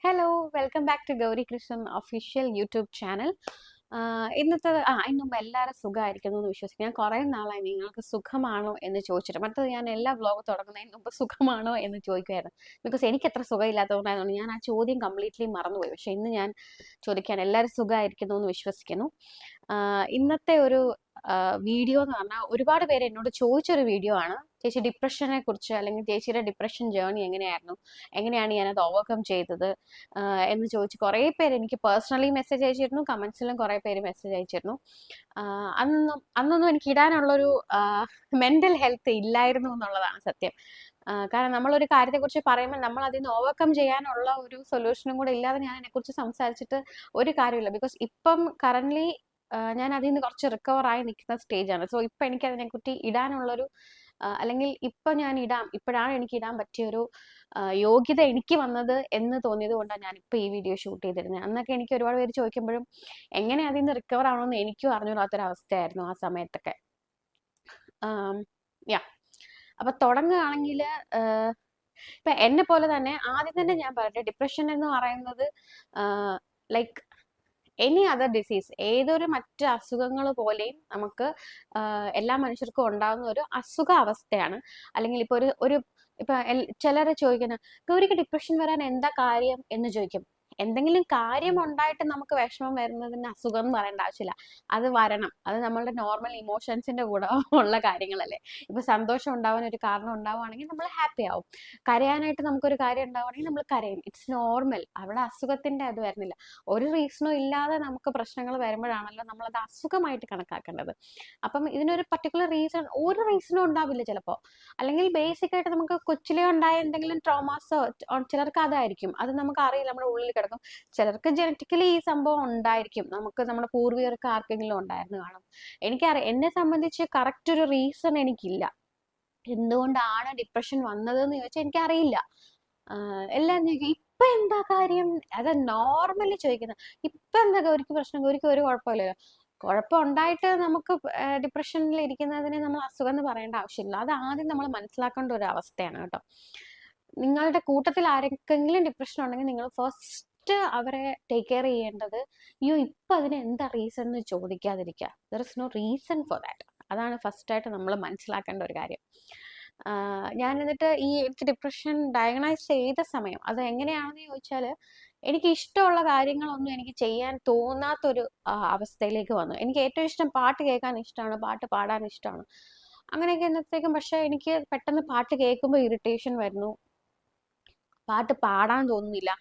Hello, welcome back to Gauri Krishnan official YouTube channel. ഇന്നത്തെ അതിന് മുമ്പ് എല്ലാവരും സുഖമായിരിക്കുന്നു എന്ന് വിശ്വസിക്കും. ഞാൻ കുറേ നാളായി നിങ്ങൾക്ക് സുഖമാണോ എന്ന് ചോദിച്ചിട്ട്. മറ്റത് ഞാൻ എല്ലാ വ്ലോഗ് തുടങ്ങുന്നതിന് മുമ്പ് സുഖമാണോ എന്ന് ചോദിക്കുമായിരുന്നു. ബിക്കോസ് എനിക്ക് അത്ര സുഖമില്ലാത്തതുകൊണ്ടായതുകൊണ്ട് ഞാൻ ആ ചോദ്യം കംപ്ലീറ്റ്ലി മറന്നുപോയി. പക്ഷെ ഇന്ന് ഞാൻ ചോദിക്കാൻ എല്ലാവരും സുഖമായിരിക്കുന്നു എന്ന് വിശ്വസിക്കുന്നു. ഇന്നത്തെ ഒരു വീഡിയോ എന്ന് പറഞ്ഞാൽ ഒരുപാട് പേര് എന്നോട് ചോദിച്ചൊരു വീഡിയോ ആണ്. ചേച്ചി ഡിപ്രഷനെ കുറിച്ച് അല്ലെങ്കിൽ ചേച്ചിയുടെ ഡിപ്രഷൻ ജേർണി എങ്ങനെയായിരുന്നു, എങ്ങനെയാണ് ഞാനത് ഓവർകം ചെയ്തത് എന്ന് ചോദിച്ച് കുറേ പേര് എനിക്ക് പേഴ്സണലി മെസ്സേജ് അയച്ചിരുന്നു. കമന്റ്സിലും കുറേ പേര് മെസ്സേജ് അയച്ചിരുന്നു. അന്നൊന്നും എനിക്ക് ഇടാനുള്ളൊരു മെന്റൽ ഹെൽത്ത് ഇല്ലായിരുന്നു എന്നുള്ളതാണ് സത്യം. കാരണം നമ്മളൊരു കാര്യത്തെക്കുറിച്ച് പറയുമ്പോൾ നമ്മൾ അതിന് ഓവർകം ചെയ്യാനുള്ള ഒരു സൊല്യൂഷനും കൂടെ ഇല്ലാതെ ഞാൻ അതിനെക്കുറിച്ച് സംസാരിച്ചിട്ട് ഒരു കാര്യമില്ല. ബിക്കോസ് ഇപ്പം കറന്റ്ലി ഞാൻ അതിൽ നിന്ന് കുറച്ച് റിക്കവർ ആയി നിൽക്കുന്ന സ്റ്റേജാണ്. സോ ഇപ്പം എനിക്ക് അതിനെക്കുറിച്ച് ഇടാനുള്ളൊരു അല്ലെങ്കിൽ ഇപ്പം ഞാൻ ഇപ്പോഴാണ് എനിക്ക് ഇടാൻ പറ്റിയൊരു യോഗ്യത എനിക്ക് വന്നത് എന്ന് തോന്നിയത് കൊണ്ടാണ് ഞാൻ ഇപ്പം ഈ വീഡിയോ ഷൂട്ട് ചെയ്തിരുന്നത്. അന്നൊക്കെ എനിക്ക് ഒരുപാട് പേര് ചോദിക്കുമ്പോഴും എങ്ങനെ അതിൽ നിന്ന് റിക്കവർ ആവണമെന്ന് എനിക്കും അറിഞ്ഞൂടാത്തൊരവസ്ഥയായിരുന്നു ആ സമയത്തൊക്കെ. യാ അപ്പൊ തുടങ്ങുകയാണെങ്കിൽ ഇപ്പൊ എന്നെ പോലെ തന്നെ ആദ്യം തന്നെ ഞാൻ പറയട്ടെ, ഡിപ്രഷൻ എന്ന് പറയുന്നത് ലൈക്ക് എനി അതർ ഡിസീസ്, ഏതൊരു മറ്റ് അസുഖങ്ങൾ പോലെയും നമുക്ക് എല്ലാ മനുഷ്യർക്കും ഉണ്ടാകുന്ന ഒരു അസുഖ അവസ്ഥയാണ്. അല്ലെങ്കിൽ ഇപ്പൊ ഒരു ഇപ്പൊ ചിലരെ ചോദിക്കുന്ന ഗൗരിക്ക് ഡിപ്രഷൻ വരാൻ എന്താ കാര്യം എന്ന് ചോദിക്കും. എന്തെങ്കിലും കാര്യം ഉണ്ടായിട്ട് നമുക്ക് വിഷമം വരുന്നതിന് അസുഖം എന്ന് പറയേണ്ട ആവശ്യമില്ല. അത് വരണം, അത് നമ്മളുടെ നോർമൽ ഇമോഷൻസിന്റെ കൂടെ ഉള്ള കാര്യങ്ങളല്ലേ. ഇപ്പൊ സന്തോഷം ഉണ്ടാവാൻ ഒരു കാരണം ഉണ്ടാവുകയാണെങ്കിൽ നമ്മൾ ഹാപ്പി ആവും. കരയാനായിട്ട് നമുക്കൊരു കാര്യം ഉണ്ടാവുകയാണെങ്കിൽ നമ്മൾ കരയും. It's normal. അവിടെ അസുഖത്തിന്റെ അത് വരുന്നില്ല. ഒരു റീസണും ഇല്ലാതെ നമുക്ക് പ്രശ്നങ്ങൾ വരുമ്പോഴാണല്ലോ നമ്മളത് അസുഖമായിട്ട് കണക്കാക്കേണ്ടത്. അപ്പം ഇതിനൊരു പർട്ടിക്കുലർ റീസൺ, ഒരു റീസണും ഉണ്ടാവില്ല ചിലപ്പോൾ. അല്ലെങ്കിൽ ബേസിക് ആയിട്ട് നമുക്ക് കൊച്ചിലെ ഉണ്ടായ എന്തെങ്കിലും ട്രോമാസോ ചിലർക്ക് അതായിരിക്കും, അത് നമുക്ക് അറിയില്ല, നമ്മുടെ ഉള്ളിൽ കിടക്കും. ചിലർക്ക് ജനറ്റിക്കലി ഈ സംഭവം ഉണ്ടായിരിക്കും, നമുക്ക് നമ്മുടെ പൂർവികർക്ക് ആർക്കെങ്കിലും ഉണ്ടായിരുന്നു കാണും. എനിക്കറിയാം, എന്നെ സംബന്ധിച്ച് കറക്റ്റ് ഒരു റീസൺ എനിക്കില്ല എന്തുകൊണ്ടാണ് ഡിപ്രഷൻ വന്നത് എന്ന് ചോദിച്ചാൽ എനിക്കറിയില്ല. എല്ലാം ഇപ്പൊ എന്താ കാര്യം, അത് നോർമലി ചോദിക്കുന്നത്. ഇപ്പൊ എന്താ ഗൗരിക്ക് പ്രശ്നം, ഗൗരിക്ക് ഒരു കുഴപ്പമില്ലല്ലോ. കുഴപ്പം ഉണ്ടായിട്ട് നമുക്ക് ഡിപ്രഷനിൽ ഇരിക്കുന്നതിനെ നമ്മൾ അസുഖം എന്ന് പറയേണ്ട ആവശ്യമില്ല. അത് ആദ്യം നമ്മൾ മനസ്സിലാക്കേണ്ട ഒരു അവസ്ഥയാണ് കേട്ടോ. നിങ്ങളുടെ കൂട്ടത്തിൽ ആർക്കെങ്കിലും ഡിപ്രഷൻ ഉണ്ടെങ്കിൽ നിങ്ങൾ ഫസ്റ്റ് അവരെ ടേക്ക് കെയർ ചെയ്യേണ്ടത്, അയ്യോ ഇപ്പൊ അതിന് എന്താ റീസൺ എന്ന് ചോദിക്കാതിരിക്കുക. There is no reason for that. അതാണ് ഫസ്റ്റ് ആയിട്ട് നമ്മൾ മനസ്സിലാക്കേണ്ട ഒരു കാര്യം. ഞാൻ എന്നിട്ട് എനിക്ക് ഡിപ്രഷൻ ഡയഗ്നൈസ് ചെയ്ത സമയം അത് എങ്ങനെയാണെന്ന് ചോദിച്ചാൽ, എനിക്ക് ഇഷ്ടമുള്ള കാര്യങ്ങളൊന്നും എനിക്ക് ചെയ്യാൻ തോന്നാത്തൊരു അവസ്ഥയിലേക്ക് വന്നു. എനിക്ക് ഏറ്റവും ഇഷ്ടം പാട്ട് കേൾക്കാൻ ഇഷ്ടമാണ്, പാട്ട് പാടാൻ ഇഷ്ടമാണ്, അങ്ങനെയൊക്കെ എന്നത്തേക്കും. പക്ഷെ എനിക്ക് പെട്ടെന്ന് പാട്ട് കേൾക്കുമ്പോൾ ഇറിറ്റേഷൻ വരുന്നു, പാട്ട് പാടാൻ തോന്നുന്നില്ല,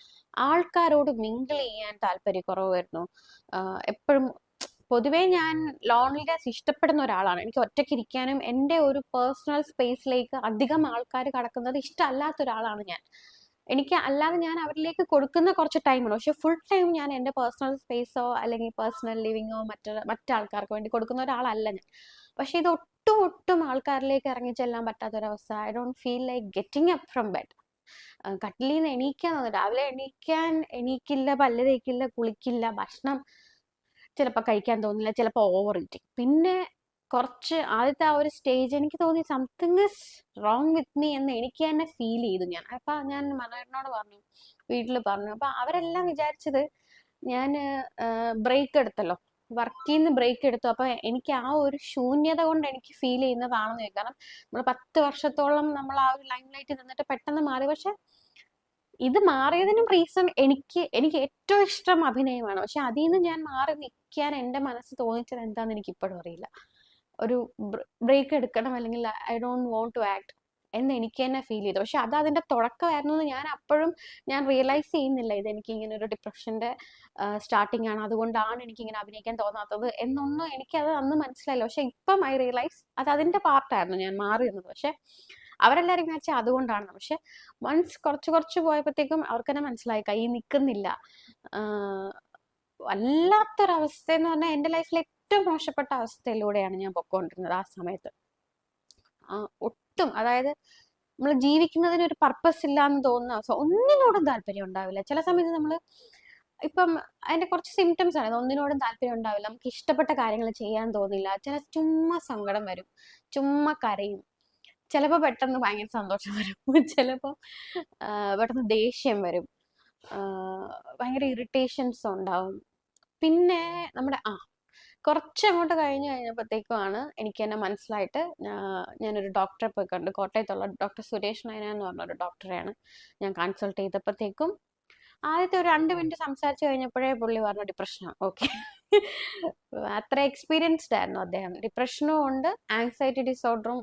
ആൾക്കാരോട് മിങ്കിൾ ചെയ്യാൻ താല്പര്യക്കുറവ് വരുന്നു. എപ്പോഴും പൊതുവേ ഞാൻ ലോൺലിനെസ് ഇഷ്ടപ്പെടുന്ന ഒരാളാണ്. എനിക്ക് ഒറ്റയ്ക്ക് ഇരിക്കാനും എൻ്റെ ഒരു പേഴ്സണൽ സ്പേസിലേക്ക് അധികം ആൾക്കാർ കടക്കുന്നത് ഇഷ്ടമല്ലാത്ത ഒരാളാണ് ഞാൻ. എനിക്ക് അല്ലാതെ ഞാൻ അവരിലേക്ക് കൊടുക്കുന്ന കുറച്ച് ടൈമാണ്, പക്ഷെ ഫുൾ ടൈം ഞാൻ എൻ്റെ പേഴ്സണൽ സ്പേസോ അല്ലെങ്കിൽ പേഴ്സണൽ ലിവിങ്ങോ മറ്റാൾക്കാർക്ക് വേണ്ടി കൊടുക്കുന്ന ഒരാളല്ല ഞാൻ. പക്ഷെ ഇത് ഒട്ടും ആൾക്കാരിലേക്ക് ഇറങ്ങി ചെല്ലാൻ പറ്റാത്തൊരവസ്ഥ. I don't feel like getting up from bed. കട്ടിലിൽ നിന്ന് എണീക്കാൻ തോന്നുന്നു. രാവിലെ എണീക്കില്ല, പല്ല് തേക്കില്ല, കുളിക്കില്ല, ഭക്ഷണം ചിലപ്പോൾ കഴിക്കാൻ തോന്നില്ല, ചിലപ്പോൾ ഓവർ ഈറ്റിംഗ്. പിന്നെ കുറച്ച് ആദ്യത്തെ ആ ഒരു സ്റ്റേജ് എനിക്ക് തോന്നി something is wrong with me എന്ന് എനിക്ക് തന്നെ ഫീൽ ചെയ്തു. അപ്പൊ ഞാൻ മനോഹരനോട് പറഞ്ഞു, വീട്ടിൽ പറഞ്ഞു. അപ്പൊ അവരെല്ലാം വിചാരിച്ചത് ഞാൻ ബ്രേക്ക് എടുത്തല്ലോ, വർക്കിൽ നിന്ന് ബ്രേക്ക് എടുത്തു. അപ്പൊ എനിക്ക് ആ ഒരു ശൂന്യത കൊണ്ട് എനിക്ക് ഫീൽ ചെയ്യുന്നതാണെന്ന് ചോദിക്കും. കാരണം നമ്മൾ 10 വർഷത്തോളം നമ്മൾ ആ ഒരു ലൈം ലൈറ്റിൽ നിന്നിട്ട് പെട്ടെന്ന് മാറി. പക്ഷെ ഇത് മാറിയതിനും റീസൺ എനിക്ക് ഏറ്റവും ഇഷ്ടം അഭിനയമാണ്. പക്ഷെ അതിൽ നിന്ന് ഞാൻ മാറി നിൽക്കാൻ എൻ്റെ മനസ്സ് തോന്നിച്ചത് എന്താന്ന് എനിക്ക് ഇപ്പോഴും അറിയില്ല. ഒരു ബ്രേക്ക് എടുക്കണം, അല്ലെങ്കിൽ I don't want to act എന്ന് എനിക്ക് തന്നെ ഫീൽ ചെയ്തു. പക്ഷെ അത് അതിന്റെ തുടക്കമായിരുന്നു എന്ന് ഞാൻ റിയലൈസ് ചെയ്യുന്നില്ല. ഇത് എനിക്ക് ഇങ്ങനെ ഒരു ഡിപ്രഷന്റെ സ്റ്റാർട്ടിങ് ആണ്, അതുകൊണ്ടാണ് എനിക്ക് ഇങ്ങനെ അഭിനയിക്കാൻ തോന്നാത്തത് എന്നൊന്നും എനിക്കത് അന്ന് മനസ്സിലായില്ല. പക്ഷെ ഇപ്പം ഐ റിയലൈസ് അത് അതിന്റെ പാർട്ടായിരുന്നു ഞാൻ മാറിയിരുന്നത്. പക്ഷെ അവരെല്ലാരും വിചാരിച്ചാൽ അതുകൊണ്ടാണ്. പക്ഷെ വൺസ് കുറച്ച് പോയപ്പോഴത്തേക്കും അവർക്ക് തന്നെ മനസ്സിലായി കൈ നിൽക്കുന്നില്ല. വല്ലാത്തൊരവസ്ഥ എന്ന് പറഞ്ഞാൽ എൻ്റെ ലൈഫിലെ ഏറ്റവും മോശപ്പെട്ട അവസ്ഥയിലൂടെയാണ് ഞാൻ പൊക്കോണ്ടിരുന്നത് ആ സമയത്ത്. ഒട്ടും, അതായത് നമ്മൾ ജീവിക്കുന്നതിന് ഒരു പർപ്പസ് ഇല്ല എന്ന് തോന്നുന്ന അവസ്ഥ. ഒന്നിനോടും താല്പര്യം ഉണ്ടാവില്ല. ചില സമയത്ത് നമ്മൾ ഇപ്പം അതിന്റെ കുറച്ച് സിംറ്റംസ് ആണ്. ഒന്നിനോടും താല്പര്യം ഉണ്ടാവില്ല, നമുക്ക് ഇഷ്ടപ്പെട്ട കാര്യങ്ങൾ ചെയ്യാൻ തോന്നില്ല, ചുമ്മാ സങ്കടം വരും, ചുമ്മാ കരയും, ചിലപ്പോൾ പെട്ടെന്ന് ഭയങ്കര സന്തോഷം വരും, ചിലപ്പോൾ പെട്ടെന്ന് ദേഷ്യം വരും. ഭയങ്കര ഇറിറ്റേഷൻസ് ഉണ്ടാവും. പിന്നെ നമ്മുടെ കുറച്ചങ്ങോട്ട് കഴിഞ്ഞപ്പോഴത്തേക്കുമാണ് എനിക്ക് തന്നെ മനസ്സിലായിട്ട് ഞാനൊരു ഡോക്ടറെ പോയി കണ്ടു. കോട്ടയത്തുള്ള ഡോക്ടർ സുരേഷ് നയന എന്ന് പറഞ്ഞൊരു ഡോക്ടറെയാണ് ഞാൻ കൺസൾട്ട് ചെയ്തപ്പോഴത്തേക്കും ആദ്യത്തെ ഒരു 2 മിനിറ്റ് സംസാരിച്ച് കഴിഞ്ഞപ്പോഴേ പുള്ളി പറഞ്ഞു ഡിപ്രഷനാണ്. ഓക്കെ. അത്ര എക്സ്പീരിയൻസ്ഡ് ആയിരുന്നു അദ്ദേഹം. ഡിപ്രഷനും ഉണ്ട്, ആങ്സൈറ്റി ഡിസോർഡറും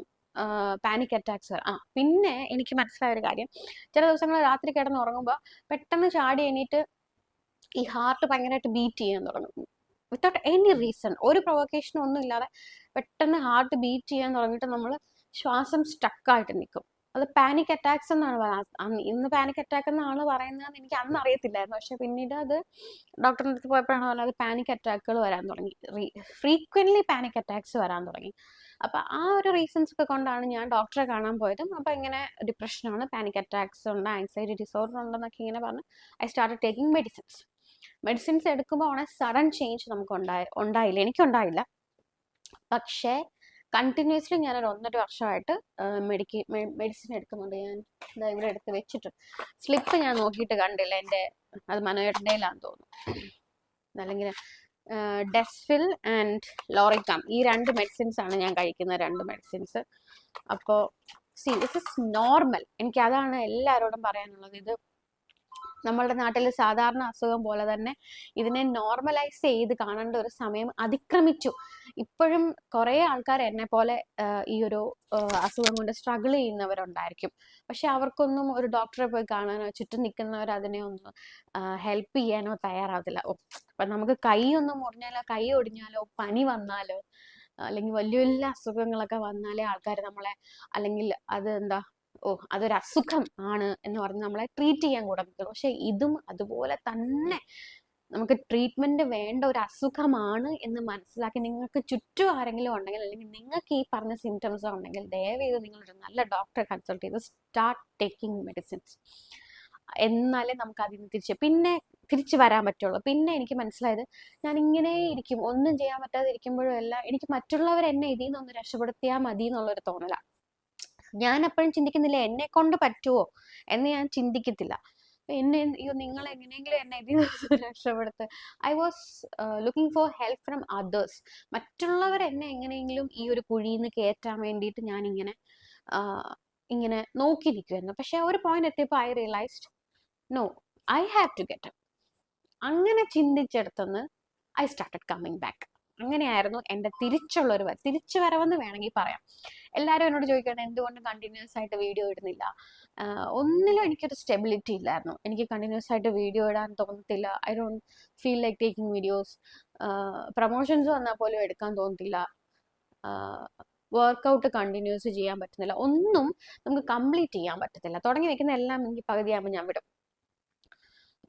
പാനിക് അറ്റാക്സ്. പിന്നെ എനിക്ക് മനസ്സിലായ ഒരു കാര്യം, ചില ദിവസങ്ങൾ രാത്രി കിടന്ന് ഉറങ്ങുമ്പോൾ പെട്ടെന്ന് ചാടി എണീറ്റ് ഈ ഹാർട്ട് ഭയങ്കരമായിട്ട് ബീറ്റ് ചെയ്യാൻ തുടങ്ങും. വിത്തൗട്ട് എനി റീസൺ, ഒരു പ്രൊവക്കേഷനും ഒന്നും ഇല്ലാതെ പെട്ടെന്ന് ഹാർട്ട് ബീറ്റ് ചെയ്യാൻ തുടങ്ങിയിട്ട് നമ്മൾ ശ്വാസം സ്റ്റക്കായിട്ട് നിൽക്കും. അത് പാനിക് അറ്റാക്സ് എന്നാണ് പറയുന്നത്. ഇന്ന് പാനിക് അറ്റാക്ക് എന്നാണ് പറയുന്നതെന്ന് എനിക്ക് അന്ന് അറിയത്തില്ലായിരുന്നു. പക്ഷെ പിന്നീട് അത് ഡോക്ടറിൻ്റെ അടുത്ത് പോയപ്പോഴാണ് പറഞ്ഞത് പാനിക് അറ്റാക്കുകൾ വരാൻ തുടങ്ങി, ഫ്രീക്വൻ്റ്ലി പാനിക് അറ്റാക്സ് വരാൻ തുടങ്ങി. അപ്പം ആ ഒരു റീസൺസ് ഒക്കെ കൊണ്ടാണ് ഞാൻ ഡോക്ടറെ കാണാൻ പോയതും. അപ്പം ഇങ്ങനെ ഡിപ്രഷനാണ്, പാനിക് അറ്റാക്സ് ഉണ്ട്, ആങ്സൈറ്റി ഡിസോർഡർ ഉണ്ടെന്നൊക്കെ ഇങ്ങനെ പറഞ്ഞ് ഐ സ്റ്റാർട്ടഡ് ടേക്കിംഗ് മെഡിസിൻസ് എടുക്കുമ്പോൾ ആണ് സഡൻ ചേഞ്ച് നമുക്ക് ഉണ്ടായില്ല, എനിക്കുണ്ടായില്ല. പക്ഷേ കണ്ടിന്യൂസ്ലി ഞാനൊരു 1.5 വർഷമായിട്ട് മെഡിസിൻ എടുക്കുന്നുണ്ട്. ഞാൻ ഇവിടെ എടുത്ത് വെച്ചിട്ടുണ്ട്. സ്ലിപ്പ് ഞാൻ നോക്കിയിട്ട് കണ്ടില്ല, എൻ്റെ അത് മനോഹരൻ്റെയിലാന്ന് തോന്നുന്നു. അല്ലെങ്കിൽ ഡെസ്ഫിൽ ആൻഡ് ലോറിക്കാം, ഈ 2 മെഡിസിൻസ് ആണ് ഞാൻ കഴിക്കുന്ന 2 മെഡിസിൻസ്. അപ്പോൾ ദിസ് ഇസ് നോർമൽ. എനിക്ക് അതാണ് എല്ലാവരോടും പറയാനുള്ളത്. ഇത് നമ്മളുടെ നാട്ടിൽ സാധാരണ അസുഖം പോലെ തന്നെ ഇതിനെ നോർമലൈസ് ചെയ്ത് കാണേണ്ട ഒരു സമയം അതിക്രമിച്ചു. ഇപ്പോഴും കുറേ ആൾക്കാർ എന്നെ പോലെ ഈ ഒരു അസുഖം കൊണ്ട് സ്ട്രഗിൾ ചെയ്യുന്നവരുണ്ടായിരിക്കും. പക്ഷെ അവർക്കൊന്നും ഒരു ഡോക്ടറെ പോയി കാണാനോ ചുറ്റും നിൽക്കുന്നവർ അതിനെ ഒന്ന് ഹെൽപ്പ് ചെയ്യാനോ തയ്യാറാവത്തില്ല. അപ്പം നമുക്ക് കൈ ഒന്ന് മുറിഞ്ഞാലോ, കൈ ഒടിഞ്ഞാലോ, പനി വന്നാലോ, അല്ലെങ്കിൽ വലിയ വലിയ അസുഖങ്ങളൊക്കെ വന്നാലേ ആൾക്കാർ നമ്മളെ, അല്ലെങ്കിൽ അത് എന്താ അതൊരു അസുഖം ആണ് എന്ന് പറഞ്ഞ് നമ്മളെ ട്രീറ്റ് ചെയ്യാൻ കൂടെ പറ്റുള്ളൂ. പക്ഷെ ഇതും അതുപോലെ തന്നെ നമുക്ക് ട്രീറ്റ്മെന്റ് വേണ്ട ഒരു അസുഖമാണ് എന്ന് മനസ്സിലാക്കി നിങ്ങൾക്ക് ചുറ്റും ആരെങ്കിലും ഉണ്ടെങ്കിൽ, അല്ലെങ്കിൽ നിങ്ങൾക്ക് ഈ പറഞ്ഞ സിംറ്റംസ് ഉണ്ടെങ്കിൽ, ദയവേത് നിങ്ങളൊരു നല്ല ഡോക്ടറെ കൺസൾട്ട് ചെയ്ത് സ്റ്റാർട്ട് ടേക്കിംഗ് മെഡിസിൻസ്. എന്നാലേ നമുക്ക് അതിന് തിരിച്ചു വരാൻ പറ്റുള്ളൂ. പിന്നെ എനിക്ക് മനസ്സിലായത്, ഞാൻ ഇങ്ങനെ ഇരിക്കും, ഒന്നും ചെയ്യാൻ പറ്റാതെ ഇരിക്കുമ്പോഴും എല്ലാം എനിക്ക് മറ്റുള്ളവർ എന്നെ ഇതിൽ നിന്നൊന്ന് രക്ഷപ്പെടുത്തിയാൽ മതി എന്നുള്ളൊരു തോന്നലാണ്. ഞാൻ എപ്പോഴും ചിന്തിക്കുന്നില്ല എന്നെ കൊണ്ട് പറ്റുമോ എന്ന് ഞാൻ ചിന്തിക്കത്തില്ല. നിങ്ങൾ എങ്ങനെയെങ്കിലും എന്നെ ഇതിൽ നിന്ന് രക്ഷപ്പെടുത്ത്. I was looking for help from others. മറ്റുള്ളവർ എന്നെ എങ്ങനെയെങ്കിലും ഈ ഒരു കുഴിയിൽ നിന്ന് കയറ്റാൻ വേണ്ടിയിട്ട് ഞാൻ ഇങ്ങനെ നോക്കി നിൽക്കുമായിരുന്നു. പക്ഷെ ഒരു പോയിന്റ് എത്തിയപ്പോൾ I realised no, I have to get up. അങ്ങനെ ചിന്തിച്ചെടുത്തുനിന്ന് ഐ സ്റ്റാർട്ടഡ് കമ്മിങ് ബാക്ക്. അങ്ങനെയായിരുന്നു എൻ്റെ തിരിച്ചു വരവെന്ന് വേണമെങ്കിൽ പറയാം. എല്ലാവരും എന്നോട് ചോദിക്കുകയാണ് എന്തുകൊണ്ട് കണ്ടിന്യൂസ് ആയിട്ട് വീഡിയോ ഇടുന്നില്ല. ഒന്നിലും എനിക്കൊരു സ്റ്റെബിലിറ്റി ഇല്ലായിരുന്നു. എനിക്ക് കണ്ടിന്യൂസ് ആയിട്ട് വീഡിയോ ഇടാൻ തോന്നത്തില്ല. I don't feel like taking videos. Promotions വന്നാൽ പോലും എടുക്കാൻ തോന്നത്തില്ല. വർക്കൗട്ട് കണ്ടിന്യൂസ് ചെയ്യാൻ പറ്റുന്നില്ല. ഒന്നും നമുക്ക് കംപ്ലീറ്റ് ചെയ്യാൻ പറ്റത്തില്ല. തുടങ്ങി വെക്കുന്ന എല്ലാം എനിക്ക് പകുതിയാകുമ്പോൾ ഞാൻ വിടും.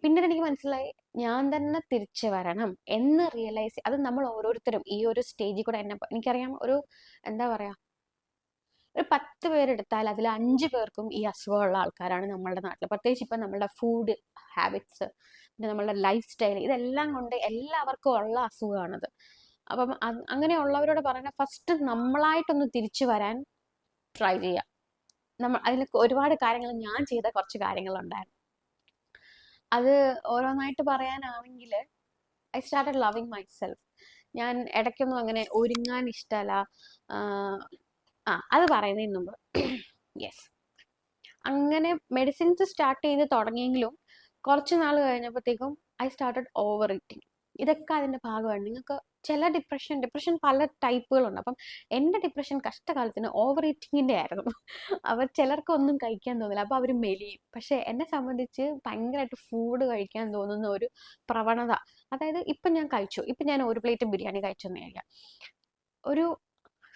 പിന്നീട് എനിക്ക് മനസ്സിലായി ഞാൻ തന്നെ തിരിച്ചു വരണം എന്ന് റിയലൈസ്. അത് നമ്മൾ ഓരോരുത്തരും ഈ ഒരു സ്റ്റേജിൽ കൂടെ എനിക്കറിയാം, ഒരു എന്താ പറയാ, ഒരു 10 പേരെടുത്താൽ അതിൽ 5 പേർക്കും ഈ അസുഖമുള്ള ആൾക്കാരാണ് നമ്മളുടെ നാട്ടിൽ. പ്രത്യേകിച്ച് ഇപ്പം നമ്മളുടെ ഫുഡ് ഹാബിറ്റ്സ്, പിന്നെ നമ്മളുടെ ലൈഫ് സ്റ്റൈൽ, ഇതെല്ലാം കൊണ്ട് എല്ലാവർക്കും ഉള്ള അസുഖമാണത്. അപ്പം അങ്ങനെയുള്ളവരോട് പറയുന്നത്, ഫസ്റ്റ് നമ്മളായിട്ടൊന്ന് തിരിച്ചു വരാൻ ട്രൈ ചെയ്യാം. അതിൽ ഒരുപാട് കാര്യങ്ങൾ, ഞാൻ ചെയ്ത കുറച്ച് കാര്യങ്ങളുണ്ടായിരുന്നു. അത് ഓരോന്നായിട്ട് പറയാനാണെങ്കിൽ I started loving my self. ഞാൻ ഇടയ്ക്കൊന്നും അങ്ങനെ ഒരുങ്ങാൻ ഇഷ്ടമല്ല. അത് പറയുന്നതിന് മുമ്പ് യെസ്, അങ്ങനെ മെഡിസിൻസ് സ്റ്റാർട്ട് ചെയ്ത് തുടങ്ങിയെങ്കിലും കുറച്ച് നാൾ കഴിഞ്ഞപ്പോഴത്തേക്കും ഐ സ്റ്റാർട്ടഡ് ഓവർ ഈറ്റിംഗ്. ഇതൊക്കെ അതിൻ്റെ ഭാഗമാണ്. നിങ്ങൾക്ക് ചില ഡിപ്രഷൻ പല ടൈപ്പുകളുണ്ട്. അപ്പം എൻ്റെ ഡിപ്രഷൻ കഷ്ടകാലത്തിന് ഓവർ ഈറ്റിങ്ങിൻ്റെ ആയിരുന്നു. ചിലർക്കൊന്നും കഴിക്കാൻ തോന്നില്ല, അപ്പോൾ അവർ മെലിയും. പക്ഷെ എന്നെ സംബന്ധിച്ച് ഭയങ്കരമായിട്ട് ഫുഡ് കഴിക്കാൻ തോന്നുന്ന ഒരു പ്രവണത. അതായത് ഇപ്പം ഞാൻ 1 പ്ലേറ്റ് ബിരിയാണി കഴിച്ചെന്ന് കഴിക്കാം, ഒരു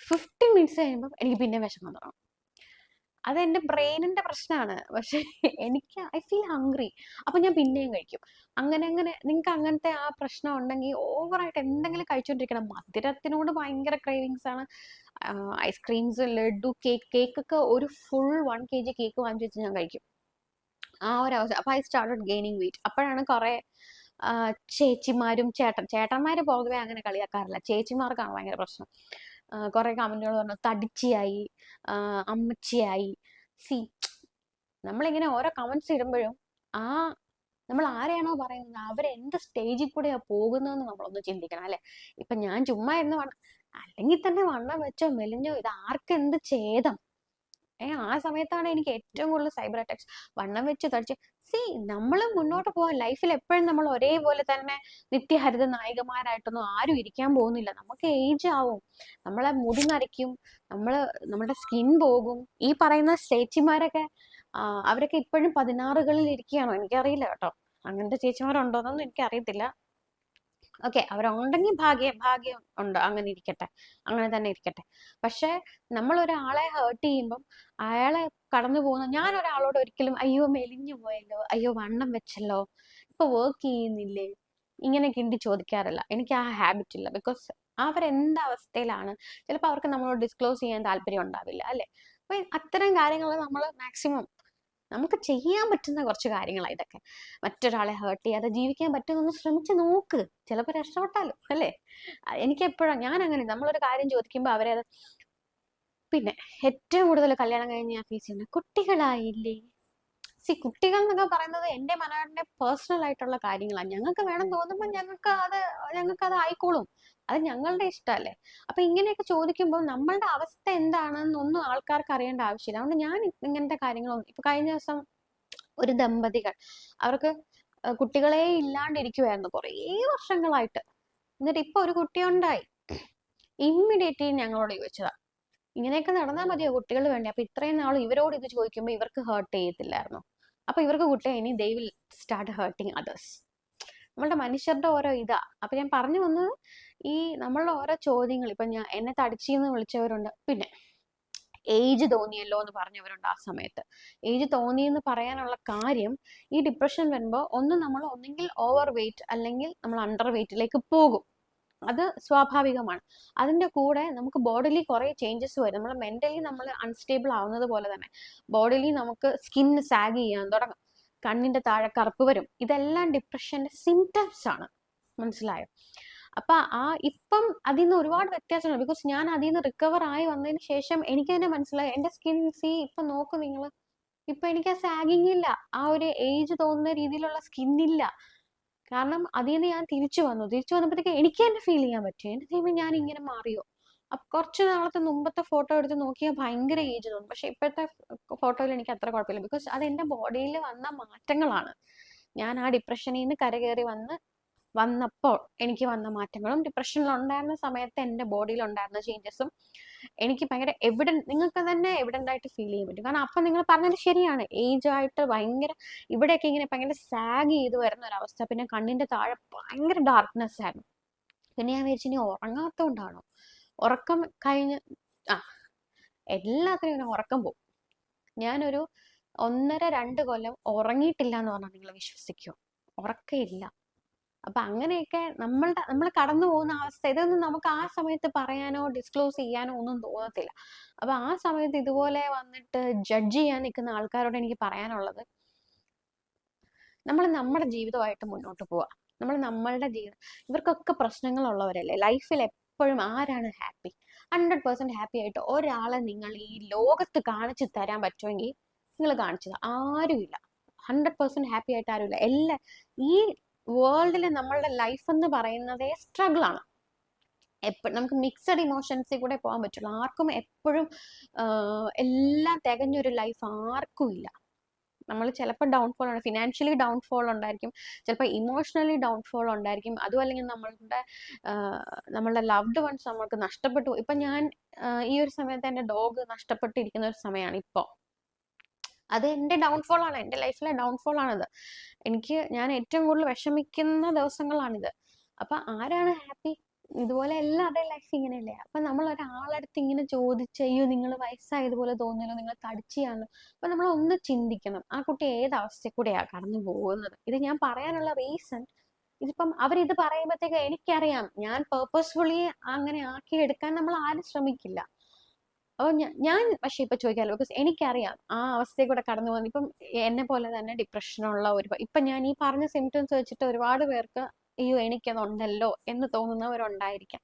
15 മിനിറ്റ്സ് കഴിയുമ്പോൾ എനിക്ക് പിന്നെ വിശക്കാൻ തുടങ്ങും. അത് എൻ്റെ ബ്രെയിനിൻ്റെ പ്രശ്നമാണ്. പക്ഷെ ഐ ഫീൽ ഹംഗ്രി, അപ്പം ഞാൻ പിന്നെയും കഴിക്കും. അങ്ങനെ നിങ്ങൾക്ക് അങ്ങനത്തെ ആ പ്രശ്നം ഉണ്ടെങ്കിൽ ഓവറായിട്ട് എന്തെങ്കിലും കഴിച്ചുകൊണ്ടിരിക്കണം. മധുരത്തിനോട് ഭയങ്കര ക്രേവിങ്സ് ആണ്. ഐസ്ക്രീംസ്, ലഡു, കേക്കൊക്കെ ഒരു ഫുൾ 1 kg കേക്ക് വാങ്ങിച്ചു വെച്ച് ഞാൻ കഴിക്കും. ആ ഒരു അവസ്ഥ. അപ്പോൾ ഐ സ്റ്റാർട്ടഡ് ഗെയിനിങ് വെയിറ്റ്. അപ്പോഴാണ് കുറേ ചേച്ചിമാരും ചേട്ടന്മാർ പൊതുവെ അങ്ങനെ കളിയാക്കാറില്ല, ചേച്ചിമാർക്കാണ് ഭയങ്കര പ്രശ്നം. കുറേ കമന്റുകൾ പറഞ്ഞു, തടിച്ചിയായി, അമ്മച്ചിയായി. നമ്മളിങ്ങനെ ഓരോ കമന്റ്സ് ഇടുമ്പോഴും നമ്മൾ ആരെയാണോ പറയുന്നത് അവരെന്ത് സ്റ്റേജിൽ കൂടെയാണ് പോകുന്നതെന്ന് നമ്മളൊന്ന് ചിന്തിക്കണം അല്ലെ. ഇപ്പൊ ഞാൻ ചുമ്മാ എന്ന് അല്ലെങ്കിൽ തന്നെ വണ്ണം വെച്ചോ മെലിഞ്ഞോ ഇത് ആർക്കെന്ത് ഛേദം. ആ സമയത്താണ് എനിക്ക് ഏറ്റവും കൂടുതൽ സൈബർ അറ്റാക്സ്. വണ്ണം വെച്ച് തടിച്ച് നമ്മൾ മുന്നോട്ട് പോകാൻ ലൈഫിൽ എപ്പോഴും നമ്മൾ ഒരേപോലെ തന്നെ നിത്യഹരിത നായികമാരായിട്ടൊന്നും ആരും ഇരിക്കാൻ പോകുന്നില്ല. നമുക്ക് ഏജ് ആവും, നമ്മളെ മുടി നരയ്ക്കും, നമ്മുടെ സ്കിൻ പോകും. ഈ പറയുന്ന ചേച്ചിമാരൊക്കെ അവരൊക്കെ ഇപ്പോഴും 16കളിൽ ഇരിക്കുകയാണോ എനിക്കറിയില്ല കേട്ടോ. അങ്ങനത്തെ ചേച്ചിമാരുണ്ടോന്നൊന്നും എനിക്കറിയത്തില്ല. ഓക്കെ, അവരുണ്ടെങ്കിൽ ഭാഗ്യം ഉണ്ട്, അങ്ങനെ ഇരിക്കട്ടെ, അങ്ങനെ തന്നെ ഇരിക്കട്ടെ. പക്ഷെ നമ്മൾ ഒരാളെ ഹേർട്ട് ചെയ്യുമ്പം അയാളെ കടന്നു പോകുന്ന, ഞാൻ ഒരാളോട് ഒരിക്കലും അയ്യോ മെലിഞ്ഞു പോയല്ലോ, അയ്യോ വണ്ണം വെച്ചല്ലോ, ഇപ്പൊ വർക്ക് ചെയ്യുന്നില്ലേ, ഇങ്ങനെ കിണ്ടി ചോദിക്കാറില്ല. എനിക്ക് ആ ഹാബിറ്റ് ഇല്ല. ബിക്കോസ് അവരെന്ത് അവസ്ഥയിലാണ് ചിലപ്പോൾ അവർക്ക് നമ്മളോട് ഡിസ്ക്ലോസ് ചെയ്യാൻ താല്പര്യം ഉണ്ടാവില്ല അല്ലെ. അപ്പൊ അത്തരം കാര്യങ്ങൾ നമ്മൾ മാക്സിമം നമുക്ക് ചെയ്യാൻ പറ്റുന്ന കുറച്ച് കാര്യങ്ങളാണ് ഇതൊക്കെ. മറ്റൊരാളെ ഹേർട്ട് ചെയ്യാതെ ജീവിക്കാൻ പറ്റുമെന്നൊന്ന് ശ്രമിച്ച് നോക്ക്, ചിലപ്പോൾ രക്ഷപ്പെട്ടാലോ അല്ലേ. എനിക്ക് എപ്പോഴാണ് ഞാൻ അങ്ങനെ നമ്മളൊരു കാര്യം ചോദിക്കുമ്പോൾ അവരെ പിന്നെ ഏറ്റവും കൂടുതൽ കല്യാണം കഴിഞ്ഞ് ഞാൻ ഫേസ് ചെയ്യുന്നത് കുട്ടികളായില്ലേ. കുട്ടികൾ എന്നൊക്കെ പറയുന്നത് എൻ്റെ മനോഹരന്റെ പേഴ്സണൽ ആയിട്ടുള്ള കാര്യങ്ങളാണ്. ഞങ്ങൾക്ക് വേണം തോന്നുമ്പോൾ ഞങ്ങൾക്ക് അത് ആയിക്കോളും, അത് ഞങ്ങളുടെ ഇഷ്ടമല്ലേ. അപ്പൊ ഇങ്ങനെയൊക്കെ ചോദിക്കുമ്പോൾ നമ്മളുടെ അവസ്ഥ എന്താണെന്നൊന്നും ആൾക്കാർക്ക് അറിയേണ്ട ആവശ്യമില്ല. അതുകൊണ്ട് ഞാൻ ഇങ്ങനത്തെ കാര്യങ്ങളൊന്നും, ഇപ്പൊ കഴിഞ്ഞ ദിവസം ഒരു ദമ്പതികൾ അവർക്ക് കുട്ടികളെ ഇല്ലാണ്ടിരിക്കുവായിരുന്നു കുറേ വർഷങ്ങളായിട്ട്. എന്നിട്ട് ഇപ്പൊ ഒരു കുട്ടി ഉണ്ടായി. ഇമ്മീഡിയറ്റ്ലി ഞങ്ങളോട് ചോദിച്ചതാ ഇങ്ങനെയൊക്കെ നടന്നാൽ മതിയോ, കുട്ടികൾ വേണ്ടി. അപ്പൊ ഇത്രയും നാൾ ഇവരോട് ഇത് ചോദിക്കുമ്പോൾ ഇവർക്ക് ഹേർട്ട് ചെയ്യത്തില്ലായിരുന്നു. അപ്പൊ ഇവർക്ക് കുട്ടിയെ ഇനി they will start hurting others. നമ്മളുടെ മനുഷ്യരുടെ ഓരോ ഇതാ. അപ്പൊ ഞാൻ പറഞ്ഞു വന്നത് ഈ നമ്മളുടെ ഓരോ ചോദ്യങ്ങൾ. ഇപ്പൊ എന്നെ തടിച്ചെന്ന് വിളിച്ചവരുണ്ട്, പിന്നെ ഏജ് തോന്നിയല്ലോ എന്ന് പറഞ്ഞവരുണ്ട്. ആ സമയത്ത് ഏജ് തോന്നിയെന്ന് പറയാനുള്ള കാര്യം, ഈ ഡിപ്രഷൻ വരുമ്പോൾ നമ്മൾ ഒന്നെങ്കിൽ ഓവർ വെയിറ്റ് അല്ലെങ്കിൽ നമ്മൾ അണ്ടർ വെയിറ്റിലേക്ക് പോകും. അത് സ്വാഭാവികമാണ്. അതിന്റെ കൂടെ നമുക്ക് ബോഡിലി കുറെ ചേഞ്ചസ് വരും. നമ്മൾ മെന്റലി നമ്മൾ അൺസ്റ്റേബിൾ ആവുന്നത് പോലെ തന്നെ ബോഡിലി നമുക്ക് സ്കിന്ന് സാഗ് ചെയ്യാൻ തുടങ്ങും, കണ്ണിന്റെ താഴെ കറുപ്പ് വരും. ഇതെല്ലാം ഡിപ്രഷന്റെ സിംറ്റംസ് ആണ്, മനസ്സിലായോ. അപ്പൊ ഇപ്പം അതിൽ നിന്ന് ഒരുപാട് വ്യത്യാസമുണ്ട്. ബിക്കോസ് ഞാൻ അതിൽ നിന്ന് റിക്കവർ ആയി വന്നതിന് ശേഷം എനിക്ക് തന്നെ മനസ്സിലായി എന്റെ സ്കിൻ ഇപ്പൊ നോക്ക് നിങ്ങൾ, ഇപ്പൊ എനിക്ക് ആ സാഗിങ് ഇല്ല, ആ ഒരു ഏജ് തോന്നുന്ന രീതിയിലുള്ള സ്കിന്നില്ല. കാരണം അതിൽ നിന്ന് ഞാൻ തിരിച്ചു വന്നപ്പോഴത്തേക്ക് എനിക്ക് തന്നെ ഫീൽ ചെയ്യാൻ പറ്റും, എന്റെ ദൈവം ഞാൻ ഇങ്ങനെ മാറിയോ. അപ്പൊ കുറച്ച് നാളത്തെ മുമ്പത്തെ ഫോട്ടോ എടുത്ത് നോക്കിയാൽ ഭയങ്കര ഏജ് തോന്നും. പക്ഷെ ഇപ്പോഴത്തെ ഫോട്ടോയിൽ എനിക്ക് അത്ര കുഴപ്പമില്ല. ബിക്കോസ് അത് എന്റെ ബോഡിയിൽ വന്ന മാറ്റങ്ങളാണ്. ഞാൻ ആ ഡിപ്രഷനിൽ നിന്ന് കരകയറി വന്നപ്പോൾ എനിക്ക് വന്ന മാറ്റങ്ങളും ഡിപ്രഷനിൽ ഉണ്ടായിരുന്ന സമയത്ത് എൻ്റെ ബോഡിയിൽ ഉണ്ടായിരുന്ന ചേഞ്ചസും എനിക്ക് ഭയങ്കര നിങ്ങൾക്ക് തന്നെ എവിഡന്റ് ആയിട്ട് ഫീൽ ചെയ്യാൻ പറ്റും. കാരണം അപ്പൊ നിങ്ങൾ പറഞ്ഞത് ശരിയാണ്, ഏജ് ആയിട്ട് ഭയങ്കര ഇവിടെയൊക്കെ ഇങ്ങനെ ഭയങ്കര സാഗ് ചെയ്ത് വരുന്ന ഒരവസ്ഥ. പിന്നെ കണ്ണിന്റെ താഴെ ഭയങ്കര ഡാർക്ക്നെസ് ആയിരുന്നു. പിന്നെ ഞാൻ വിചാരിച്ചു ഇനി ഉറങ്ങാത്തോണ്ടാണോ, ഉറക്കം കഴിഞ്ഞ് എല്ലാത്തിനും ഇങ്ങനെ ഉറക്കം പോകും. ഞാനൊരു 1.5-2 കൊല്ലം ഉറങ്ങിയിട്ടില്ല എന്ന് പറഞ്ഞാൽ നിങ്ങൾ വിശ്വസിക്കുമോ? ഉറക്കമില്ല. അപ്പൊ അങ്ങനെയൊക്കെ നമ്മൾ കടന്നു പോകുന്ന അവസ്ഥ, ഇതൊന്നും നമുക്ക് ആ സമയത്ത് പറയാനോ ഡിസ്ക്ലോസ് ചെയ്യാനോ ഒന്നും തോന്നത്തില്ല. അപ്പൊ ആ സമയത്ത് ഇതുപോലെ വന്നിട്ട് ജഡ്ജ് ചെയ്യാൻ നിൽക്കുന്ന ആൾക്കാരോട് എനിക്ക് പറയാനുള്ളത്, നമ്മൾ നമ്മുടെ ജീവിതമായിട്ട് മുന്നോട്ട് പോവാ. നമ്മളുടെ ജീവിതം, ഇവർക്കൊക്കെ പ്രശ്നങ്ങളുള്ളവരല്ലേ. ലൈഫിൽ എപ്പോഴും ആരാണ് ഹാപ്പി? 100% ഹാപ്പി ആയിട്ട് ഒരാളെ നിങ്ങൾ ഈ ലോകത്ത് കാണിച്ചു തരാൻ പറ്റുമെങ്കിൽ നിങ്ങൾ കാണിച്ചത് ആരുമില്ല. 100% ഹാപ്പി ആയിട്ട് ആരുമില്ല. ഈ വേൾഡിൽ നമ്മളുടെ ലൈഫ് എന്ന് പറയുന്നതേ സ്ട്രഗിൾ ആണ്. നമുക്ക് മിക്സഡ് ഇമോഷൻസിൽ കൂടെ പോകാൻ പറ്റുള്ളൂ. ആർക്കും എപ്പോഴും എല്ലാം തികഞ്ഞൊരു ലൈഫ് ആർക്കും ഇല്ല. നമ്മൾ ചിലപ്പോൾ ഡൗൺഫോൾ ആണ്, ഫിനാൻഷ്യലി ഡൗൺഫോൾ ഉണ്ടായിരിക്കും, ചിലപ്പോൾ ഇമോഷണലി ഡൗൺഫോൾ ഉണ്ടായിരിക്കും, അതും അല്ലെങ്കിൽ നമ്മളുടെ ലവ്ഡ് വൺസ് നമ്മൾക്ക് നഷ്ടപ്പെട്ടു. ഇപ്പൊ ഞാൻ ഈ ഒരു സമയത്ത് എൻ്റെ ഡോഗ് നഷ്ടപ്പെട്ടിരിക്കുന്ന ഒരു സമയമാണ് ഇപ്പോൾ. അത് എൻ്റെ ഡൗൺഫോൾ ആണ്, എൻ്റെ ലൈഫിലെ ഡൗൺഫോൾ ആണിത്. ഞാൻ ഏറ്റവും കൂടുതൽ വിഷമിക്കുന്ന ദിവസങ്ങളാണിത്. അപ്പൊ ആരാണ് ഹാപ്പി? ഇതുപോലെ എല്ലാവരുടെയും ലൈഫ് ഇങ്ങനെയല്ലേ. അപ്പൊ നമ്മൾ ഒരാളടുത്ത് ഇങ്ങനെ ചോദിച്ചയ്യോ നിങ്ങൾ വയസ്സായതുപോലെ തോന്നിയല്ലോ, നിങ്ങൾ തടിച്ചാണല്ലോ. അപ്പൊ നമ്മൾ ഒന്ന് ചിന്തിക്കണം, ആ കുട്ടി ഏത് അവസ്ഥയിൽ കൂടെയാ കടന്നു പോകുന്നത്. ഇത് ഞാൻ പറയാനുള്ള റീസൺ, ഇതിപ്പം അവരിത് പറയുമ്പോഴത്തേക്ക് എനിക്കറിയാം ഞാൻ പേർപ്പസ്ഫുള്ളി അങ്ങനെ ആക്കിയെടുക്കാൻ നമ്മൾ ആരും ശ്രമിക്കില്ല. അപ്പോൾ ഞാൻ പക്ഷെ ഇപ്പൊ ചോദിക്കാമല്ലോ, ബിക്കോസ് എനിക്കറിയാം ആ അവസ്ഥയിൽ കൂടെ കടന്നു പോകുന്നത്. ഇപ്പം എന്നെ പോലെ തന്നെ ഡിപ്രഷനുള്ള ഇപ്പൊ ഞാൻ ഈ പറഞ്ഞ സിംറ്റംസ് വെച്ചിട്ട് ഒരുപാട് പേർക്ക് അയ്യോ എനിക്കതുണ്ടല്ലോ എന്ന് തോന്നുന്നവരുണ്ടായിരിക്കാം.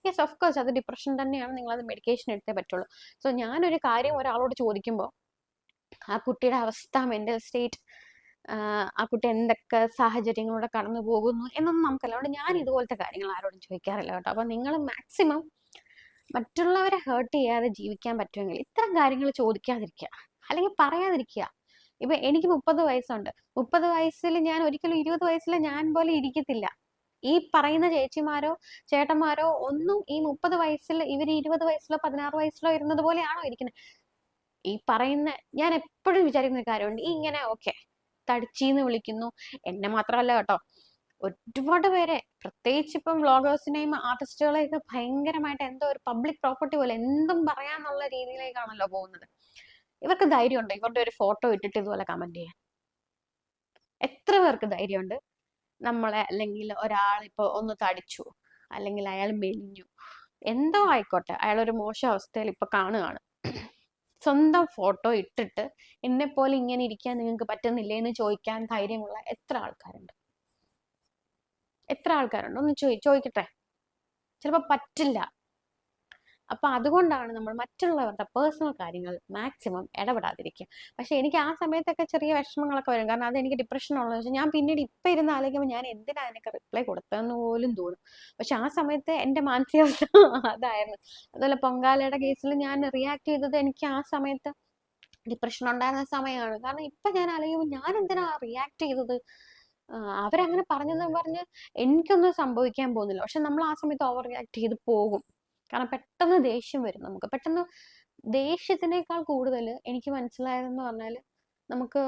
യെസ്, ഓഫ് കോഴ്സ് അത് ഡിപ്രഷൻ തന്നെയാണ്, നിങ്ങളത് മെഡിക്കേഷൻ എടുത്തേ പറ്റുള്ളൂ. സോ ഞാനൊരു കാര്യം ഒരാളോട് ചോദിക്കുമ്പോൾ ആ കുട്ടിയുടെ അവസ്ഥ, മെന്റൽ സ്റ്റേറ്റ് ആ കുട്ടി എന്തൊക്കെ സാഹചര്യങ്ങളിലൂടെ കടന്നു പോകുന്നു എന്നൊന്നും നമുക്കല്ല. അതുകൊണ്ട് ഞാൻ ഇതുപോലത്തെ കാര്യങ്ങൾ ആരോടും ചോദിക്കാറില്ല കേട്ടോ. അപ്പൊ നിങ്ങൾ മാക്സിമം മറ്റുള്ളവരെ ഹേർട്ട് ചെയ്യാതെ ജീവിക്കാൻ പറ്റുമെങ്കിൽ ഇത്തരം കാര്യങ്ങൾ ചോദിക്കാതിരിക്കുക, അല്ലെങ്കിൽ പറയാതിരിക്കുക. ഇപ്പൊ എനിക്ക് 30 വയസ്സുണ്ട്. 30 വയസ്സിൽ ഞാൻ ഒരിക്കലും 20 വയസ്സിലെ ഞാൻ പോലെ ഇരിക്കത്തില്ല. ഈ പറയുന്ന ചേച്ചിമാരോ ചേട്ടന്മാരോ ഒന്നും ഈ 30 വയസ്സിൽ ഇവർ 20 വയസ്സിലോ 16 വയസ്സിലോ ഇരുന്നത് പോലെയാണോ ഇരിക്കുന്നത്? ഈ പറയുന്ന ഞാൻ എപ്പോഴും വിചാരിക്കുന്ന ഒരു കാര്യമുണ്ട്. ഈ ഇങ്ങനെ ഓക്കെ തടിച്ചീന്ന് വിളിക്കുന്നു, എന്നെ മാത്രമല്ല കേട്ടോ, ഒരുപാട് പേരെ, പ്രത്യേകിച്ച് ഇപ്പം വ്ളോഗേഴ്സിനെയും ആർട്ടിസ്റ്റുകളെയൊക്കെ ഭയങ്കരമായിട്ട് എന്തോ ഒരു പബ്ലിക് പ്രോപ്പർട്ടി പോലെ എന്തും പറയാന്നുള്ള രീതിയിലേക്കാണല്ലോ പോകുന്നത്. ഇവർക്ക് ധൈര്യമുണ്ട് ഇവരുടെ ഒരു ഫോട്ടോ ഇട്ടിട്ട് ഇതുപോലെ കമന്റ് ചെയ്യാൻ? എത്ര പേർക്ക് ധൈര്യമുണ്ട്? നമ്മളെ അല്ലെങ്കിൽ ഒരാളിപ്പോ ഒന്ന് തടിച്ചു, അല്ലെങ്കിൽ അയാൾ മെലിഞ്ഞു, എന്തോ ആയിക്കോട്ടെ, അയാളൊരു മോശം അവസ്ഥയിൽ ഇപ്പൊ കാണുകയാണ്, സ്വന്തം ഫോട്ടോ ഇട്ടിട്ട് എന്നെ പോലെ ഇങ്ങനെ ഇരിക്കാൻ നിങ്ങൾക്ക് പറ്റുന്നില്ലേ എന്ന് ചോദിക്കാൻ ധൈര്യമുള്ള എത്ര ആൾക്കാരുണ്ട്? എത്ര ആൾക്കാരുണ്ട്? ഒന്ന് ചോദിക്കട്ടെ. ചിലപ്പോൾ പറ്റില്ല. അപ്പൊ അതുകൊണ്ടാണ് നമ്മൾ മറ്റുള്ളവരുടെ പേഴ്സണൽ കാര്യങ്ങൾ മാക്സിമം ഇടപെടാതിരിക്കുക. പക്ഷെ എനിക്ക് ആ സമയത്തൊക്കെ ചെറിയ വിഷമങ്ങളൊക്കെ വരും. കാരണം അത് എനിക്ക് ഡിപ്രഷൻ ഉള്ളത് വെച്ചാൽ ഞാൻ പിന്നീട് ഇപ്പൊ ഇരുന്ന് ആലോചിക്കുമ്പോൾ ഞാൻ എന്തിനാ അതിനൊക്കെ റിപ്ലൈ കൊടുത്തതെന്ന് പോലും തോന്നും. പക്ഷെ ആ സമയത്ത് എന്റെ മാനസികാവസ്ഥ അതായിരുന്നു. അതുപോലെ പൊങ്കാലയുടെ കേസിൽ ഞാൻ റിയാക്ട് ചെയ്തത് എനിക്ക് ആ സമയത്ത് ഡിപ്രഷൻ ഉണ്ടായിരുന്ന സമയമാണ്. കാരണം ഇപ്പൊ ഞാൻ ആലോചിക്കുമ്പോൾ ഞാൻ എന്തിനാ റിയാക്ട് ചെയ്തത്? അവരങ്ങനെ പറഞ്ഞെന്ന് പറഞ്ഞ് എനിക്കൊന്നും സംഭവിക്കാൻ പോകുന്നില്ല. പക്ഷെ നമ്മൾ ആ സമയത്ത് ഓവർ റിയാക്ട് ചെയ്ത് പോകും. കാരണം പെട്ടെന്ന് ദേഷ്യം വരും നമുക്ക്. പെട്ടെന്ന് ദേഷ്യത്തിനേക്കാൾ കൂടുതൽ എനിക്ക് മനസ്സിലായതെന്ന് പറഞ്ഞാൽ നമുക്ക്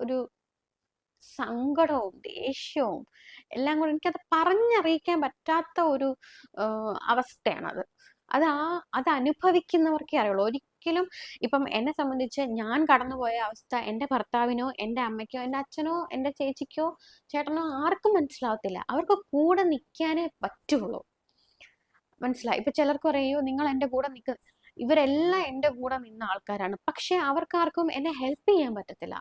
ഒരു സങ്കടവും ദേഷ്യവും എല്ലാം കൂടെ എനിക്കത് പറഞ്ഞറിയിക്കാൻ പറ്റാത്ത ഒരു അവസ്ഥയാണത്. അത് അനുഭവിക്കുന്നവർക്കേ അറിയുള്ളൂ. ഒരിക്കലും ഇപ്പം എന്നെ സംബന്ധിച്ച് ഞാൻ കടന്നുപോയ അവസ്ഥ എൻ്റെ ഭർത്താവിനോ എൻ്റെ അമ്മയ്ക്കോ എൻ്റെ അച്ഛനോ എൻ്റെ ചേച്ചിക്കോ ചേട്ടനോ ആർക്കും മനസ്സിലാവത്തില്ല. അവർക്ക് കൂടെ നിൽക്കാനേ പറ്റുള്ളൂ. മനസ്സിലായി? ഇപ്പൊ ചിലർക്ക് പറയോ നിങ്ങൾ എൻ്റെ കൂടെ നിൽക്ക്, ഇവരെല്ലാം എൻ്റെ കൂടെ നിന്ന ആൾക്കാരാണ്, പക്ഷെ അവർക്കാർക്കും എന്നെ ഹെൽപ്പ് ചെയ്യാൻ പറ്റത്തില്ല.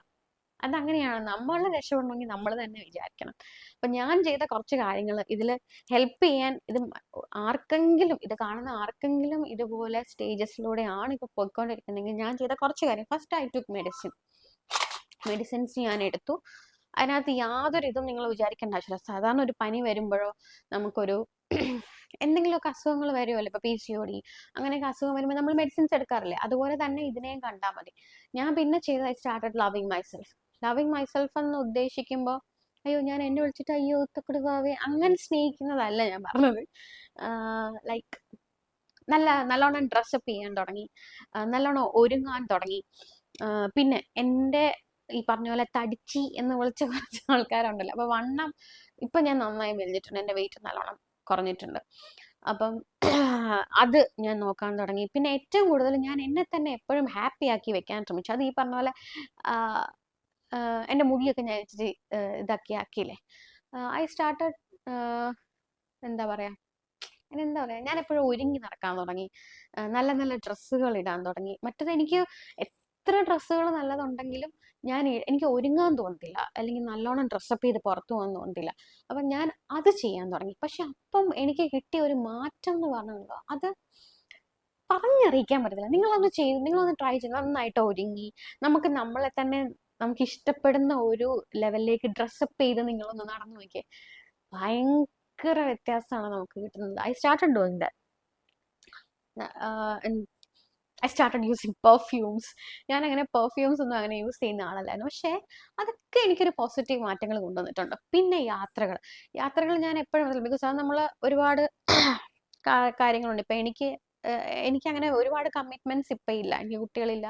അതങ്ങനെയാണ്. നമ്മൾ രക്ഷപ്പെടണമെങ്കിൽ നമ്മൾ തന്നെ വിചാരിക്കണം. അപ്പൊ ഞാൻ ചെയ്ത കുറച്ച് കാര്യങ്ങൾ ഇതിൽ ഹെൽപ്പ് ചെയ്യാൻ, ഇത് ആർക്കെങ്കിലും, ഇത് കാണുന്ന ആർക്കെങ്കിലും ഇതുപോലെ സ്റ്റേജസിലൂടെയാണ് ഇപ്പൊ പോയിക്കൊണ്ടിരിക്കുന്നെങ്കിൽ ഞാൻ ചെയ്ത കുറച്ച് കാര്യം. ഫസ്റ്റ് ഐ ടുക്ക് മെഡിസിൻസ് ഞാൻ എടുത്തു. അതിനകത്ത് യാതൊരു ഇതും നിങ്ങൾ വിചാരിക്കേണ്ട ആവശ്യമില്ല. സാധാരണ ഒരു പനി വരുമ്പോഴോ നമുക്കൊരു എന്തെങ്കിലുമൊക്കെ അസുഖങ്ങൾ വരുമല്ലോ, ഇപ്പൊ PCOD അങ്ങനെയൊക്കെ അസുഖം വരുമ്പോൾ നമ്മൾ മെഡിസിൻസ് എടുക്കാറില്ലേ? അതുപോലെ തന്നെ ഇതിനെയും കണ്ടാൽ മതി. ഞാൻ പിന്നെ ചെയ്തത് ഐ സ്റ്റാർട്ടഡ് ലവിങ് മൈസെൽഫ് എന്ന് ഉദ്ദേശിക്കുമ്പോൾ അയ്യോ ഞാൻ എന്നെ വിളിച്ചിട്ട് അയ്യോ തൊക്കിടുവാവേ അങ്ങനെ സ്നേഹിക്കുന്നതല്ല ഞാൻ പറഞ്ഞത്. ലൈക്ക് നല്ലോണം ഡ്രസ്സപ്പ് ചെയ്യാൻ തുടങ്ങി, നല്ലോണം ഒരുങ്ങാൻ തുടങ്ങി. പിന്നെ എൻ്റെ ഈ പറഞ്ഞ പോലെ തടിച്ചി എന്ന് വിളിച്ച കുറച്ച് ആൾക്കാരുണ്ടല്ലോ, അപ്പൊ വണ്ണം ഇപ്പൊ ഞാൻ നന്നായി മെലിഞ്ഞിട്ടുണ്ട്, എൻ്റെ വെയിറ്റ് നല്ലോണം കുറഞ്ഞിട്ടുണ്ട്. അപ്പം അത് ഞാൻ നോക്കാൻ തുടങ്ങി. പിന്നെ ഏറ്റവും കൂടുതൽ ഞാൻ എന്നെ തന്നെ എപ്പോഴും ഹാപ്പി ആക്കി വെക്കാൻ ശ്രമിച്ചു. അത് ഈ പറഞ്ഞ പോലെ എൻ്റെ മുടിയൊക്കെ ഞാൻ ഇച്ചിരി ഇതാക്കി ആക്കിയില്ലേ. ഐ സ്റ്റാർട്ടഡ് എന്താ പറയാ ഞാൻ എപ്പോഴും ഒരുങ്ങി നടക്കാൻ തുടങ്ങി, നല്ല നല്ല ഡ്രസ്സുകൾ ഇടാൻ തുടങ്ങി. മറ്റത് എനിക്ക് എത്ര ഡ്രസ്സുകൾ നല്ലതുണ്ടെങ്കിലും എനിക്ക് ഒരുങ്ങാൻ തോന്നത്തില്ല, അല്ലെങ്കിൽ നല്ലോണം ഡ്രസ്സപ്പ് ചെയ്ത് പുറത്തു പോകാൻ തോന്നത്തില്ല. അപ്പം ഞാൻ അത് ചെയ്യാൻ തുടങ്ങി. പക്ഷെ അപ്പം എനിക്ക് കിട്ടിയ ഒരു മാറ്റം എന്ന് പറഞ്ഞുണ്ടോ, അത് പറഞ്ഞറിയിക്കാൻ പറ്റത്തില്ല. നിങ്ങളൊന്ന് ട്രൈ ചെയ്ത് നന്നായിട്ട് ഒരുങ്ങി നമുക്ക് നമ്മളെ തന്നെ നമുക്ക് ഇഷ്ടപ്പെടുന്ന ഒരു ലെവലിലേക്ക് ഡ്രസ്സപ്പ് ചെയ്ത് നിങ്ങളൊന്ന് നടന്നു നോക്കിയേ, ഭയങ്കര വ്യത്യാസമാണ് നമുക്ക് കിട്ടുന്നത്. I started doing that. I started using perfumes. ഞാൻ അങ്ങനെ പെർഫ്യൂംസ് ഒന്നും അങ്ങനെ യൂസ് ചെയ്യുന്ന ആളല്ലായിരുന്നു, പക്ഷേ അതൊക്കെ എനിക്കൊരു പോസിറ്റീവ് മാറ്റങ്ങൾ കൊണ്ടുവന്നിട്ടുണ്ട്. പിന്നെ യാത്രകൾ ഞാൻ എപ്പോഴും, ബിക്കോസ് അത് നമ്മൾ ഒരുപാട് കാര്യങ്ങളുണ്ട്. ഇപ്പൊ എനിക്ക് അങ്ങനെ ഒരുപാട് കമ്മിറ്റ്മെന്റ്സ് ഇപ്പൊ ഇല്ല, എനിക്ക് കുട്ടികളില്ല,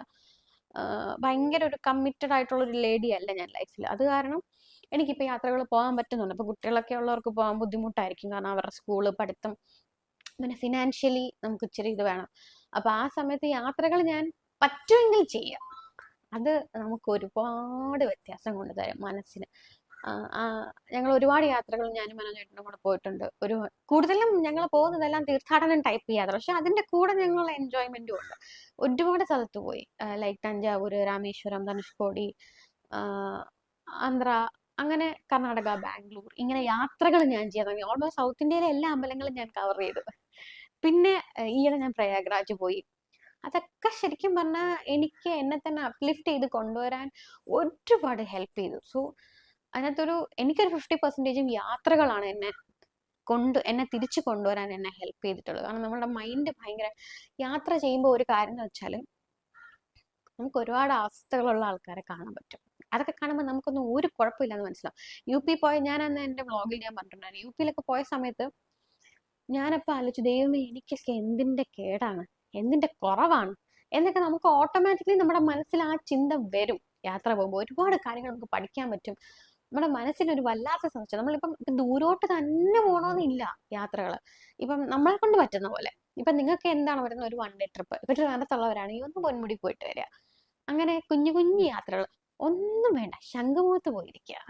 ഭയങ്കര ഒരു കമ്മിറ്റഡ് ആയിട്ടുള്ള ഒരു ലേഡി അല്ല ഞാൻ ലൈഫിൽ. അത് കാരണം എനിക്കിപ്പോൾ യാത്രകൾ പോകാൻ പറ്റുന്നുണ്ട്. അപ്പോൾ കുട്ടികളൊക്കെ ഉള്ളവർക്ക് പോകാൻ ബുദ്ധിമുട്ടായിരിക്കും, കാരണം അവരുടെ സ്കൂള്, പഠിത്തം, പിന്നെ ഫിനാൻഷ്യലി നമുക്ക് ഇച്ചിരി ഇത് വേണം. അപ്പൊ ആ സമയത്ത് യാത്രകൾ ഞാൻ പറ്റുമെങ്കിൽ ചെയ്യാം. അത് നമുക്ക് ഒരുപാട് വ്യത്യാസം കൊണ്ടുതരും മനസ്സിന്. ഞങ്ങൾ ഒരുപാട് യാത്രകൾ ഞാനും മനോജേട്ടനും കൂടെ പോയിട്ടുണ്ട്. കൂടുതലും ഞങ്ങൾ പോകുന്നതെല്ലാം തീർത്ഥാടനം ടൈപ്പ് യാത്ര, പക്ഷെ അതിന്റെ കൂടെ ഞങ്ങൾ എൻജോയ്മെന്റും ഉണ്ട്. ഒരുപാട് സ്ഥലത്ത് പോയി, ലൈക്ക് തഞ്ചാവൂര്, രാമേശ്വരം, ധനുഷ്കോടി, ആന്ധ്ര, അങ്ങനെ കർണാടക, ബാംഗ്ലൂർ, ഇങ്ങനെ യാത്രകൾ ഞാൻ ചെയ്യാൻ തുടങ്ങി. ഓൾമോസ്റ്റ് സൗത്ത് ഇന്ത്യയിലെ എല്ലാ അമ്പലങ്ങളും ഞാൻ കവർ ചെയ്തു. പിന്നെ ഈയിടെ ഞാൻ പ്രയാഗ്രാജ് പോയി. അതൊക്കെ ശരിക്കും പറഞ്ഞാൽ എനിക്ക് എന്നെ തന്നെ അപ്ലിഫ്റ്റ് ചെയ്ത് കൊണ്ടുവരാൻ ഒരുപാട് ഹെൽപ്പ് ചെയ്തു. സോ അതിനകത്തൊരു എനിക്കൊരു 50% യാത്രകളാണ് എന്നെ തിരിച്ചു കൊണ്ടുവരാൻ എന്നെ ഹെൽപ്പ് ചെയ്തിട്ടുള്ളത്. കാരണം നമ്മുടെ മൈൻഡ് ഭയങ്കര യാത്ര ചെയ്യുമ്പോൾ ഒരു കാര്യം എന്ന് വെച്ചാൽ നമുക്ക് ഒരുപാട് അവസ്ഥകളുള്ള ആൾക്കാരെ കാണാൻ പറ്റും. അതൊക്കെ കാണുമ്പോൾ നമുക്കൊന്നും ഒരു കുഴപ്പമില്ലാന്ന് മനസ്സിലാവും. UP പോയ ഞാൻ അന്ന് എൻ്റെ വ്ളോഗിൽ ഞാൻ പറഞ്ഞിട്ടുണ്ടായിരുന്നു, UP പോയ സമയത്ത് ഞാനപ്പോൾ ആലോചിച്ചു, ദൈവമേ എനിക്കൊക്കെ എന്തിന്റെ കേടാണ്, എന്തിന്റെ കുറവാണ് എന്നൊക്കെ നമുക്ക് ഓട്ടോമാറ്റിക്കലി നമ്മുടെ മനസ്സിൽ ആ ചിന്ത വരും. യാത്ര പോകുമ്പോൾ ഒരുപാട് കാര്യങ്ങൾ നമുക്ക് പഠിക്കാൻ പറ്റും. നമ്മുടെ മനസ്സിനൊരു വല്ലാത്ത സന്തോഷം. നമ്മളിപ്പം ദൂരോട്ട് തന്നെ പോകണമെന്നില്ല യാത്രകൾ. ഇപ്പം നമ്മളെ കൊണ്ട് പറ്റുന്ന പോലെ, ഇപ്പം നിങ്ങൾക്ക് എന്താണ് വരുന്ന ഒരു 1 ഡേ ട്രിപ്പ്, ഇപ്പം ട്രിവാൻഡ്രത്തുള്ളവരാണെങ്കിൽ ഒന്ന് പൊന്മുടി പോയിട്ട് വരിക, അങ്ങനെ കുഞ്ഞു കുഞ്ഞു യാത്രകൾ. ഒന്നും വേണ്ട, ശംഖുമുഖത്ത് പോയിരിക്കുക,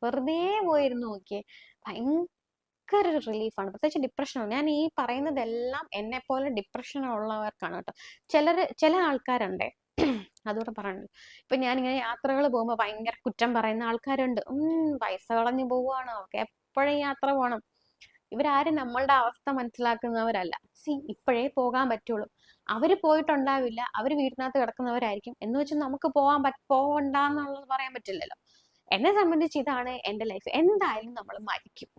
വെറുതെ പോയിരുന്നു നോക്കിയേ, ഭയങ്കര ഒരു റിലീഫാണ്. പ്രത്യേകിച്ച് ഡിപ്രഷനാണ് ഞാൻ ഈ പറയുന്നതെല്ലാം, എന്നെ പോലെ ഡിപ്രഷൻ ഉള്ളവർക്കാണ് കേട്ടോ. ചില ആൾക്കാരുണ്ട്, അതുകൂടെ പറയുന്നത്. ഇപ്പൊ ഞാനിങ്ങനെ യാത്രകൾ പോകുമ്പോൾ ഭയങ്കര കുറ്റം പറയുന്ന ആൾക്കാരുണ്ട്. പൈസ കളഞ്ഞു പോവുകയാണ്, അവർക്ക് എപ്പോഴും യാത്ര പോകണം. ഇവരാരും നമ്മളുടെ അവസ്ഥ മനസ്സിലാക്കുന്നവരല്ല. ഇപ്പോഴേ പോകാൻ പറ്റുള്ളൂ. അവര് പോയിട്ടുണ്ടാവില്ല, അവര് വീട്ടിനകത്ത് കിടക്കുന്നവരായിരിക്കും. എന്ന് വെച്ചാൽ നമുക്ക് പോകണ്ടെന്നുള്ളത് പറയാൻ പറ്റില്ലല്ലോ. എന്നെ സംബന്ധിച്ച് ഇതാണ് എൻ്റെ ലൈഫ്. എന്തായാലും നമ്മൾ മരിക്കും.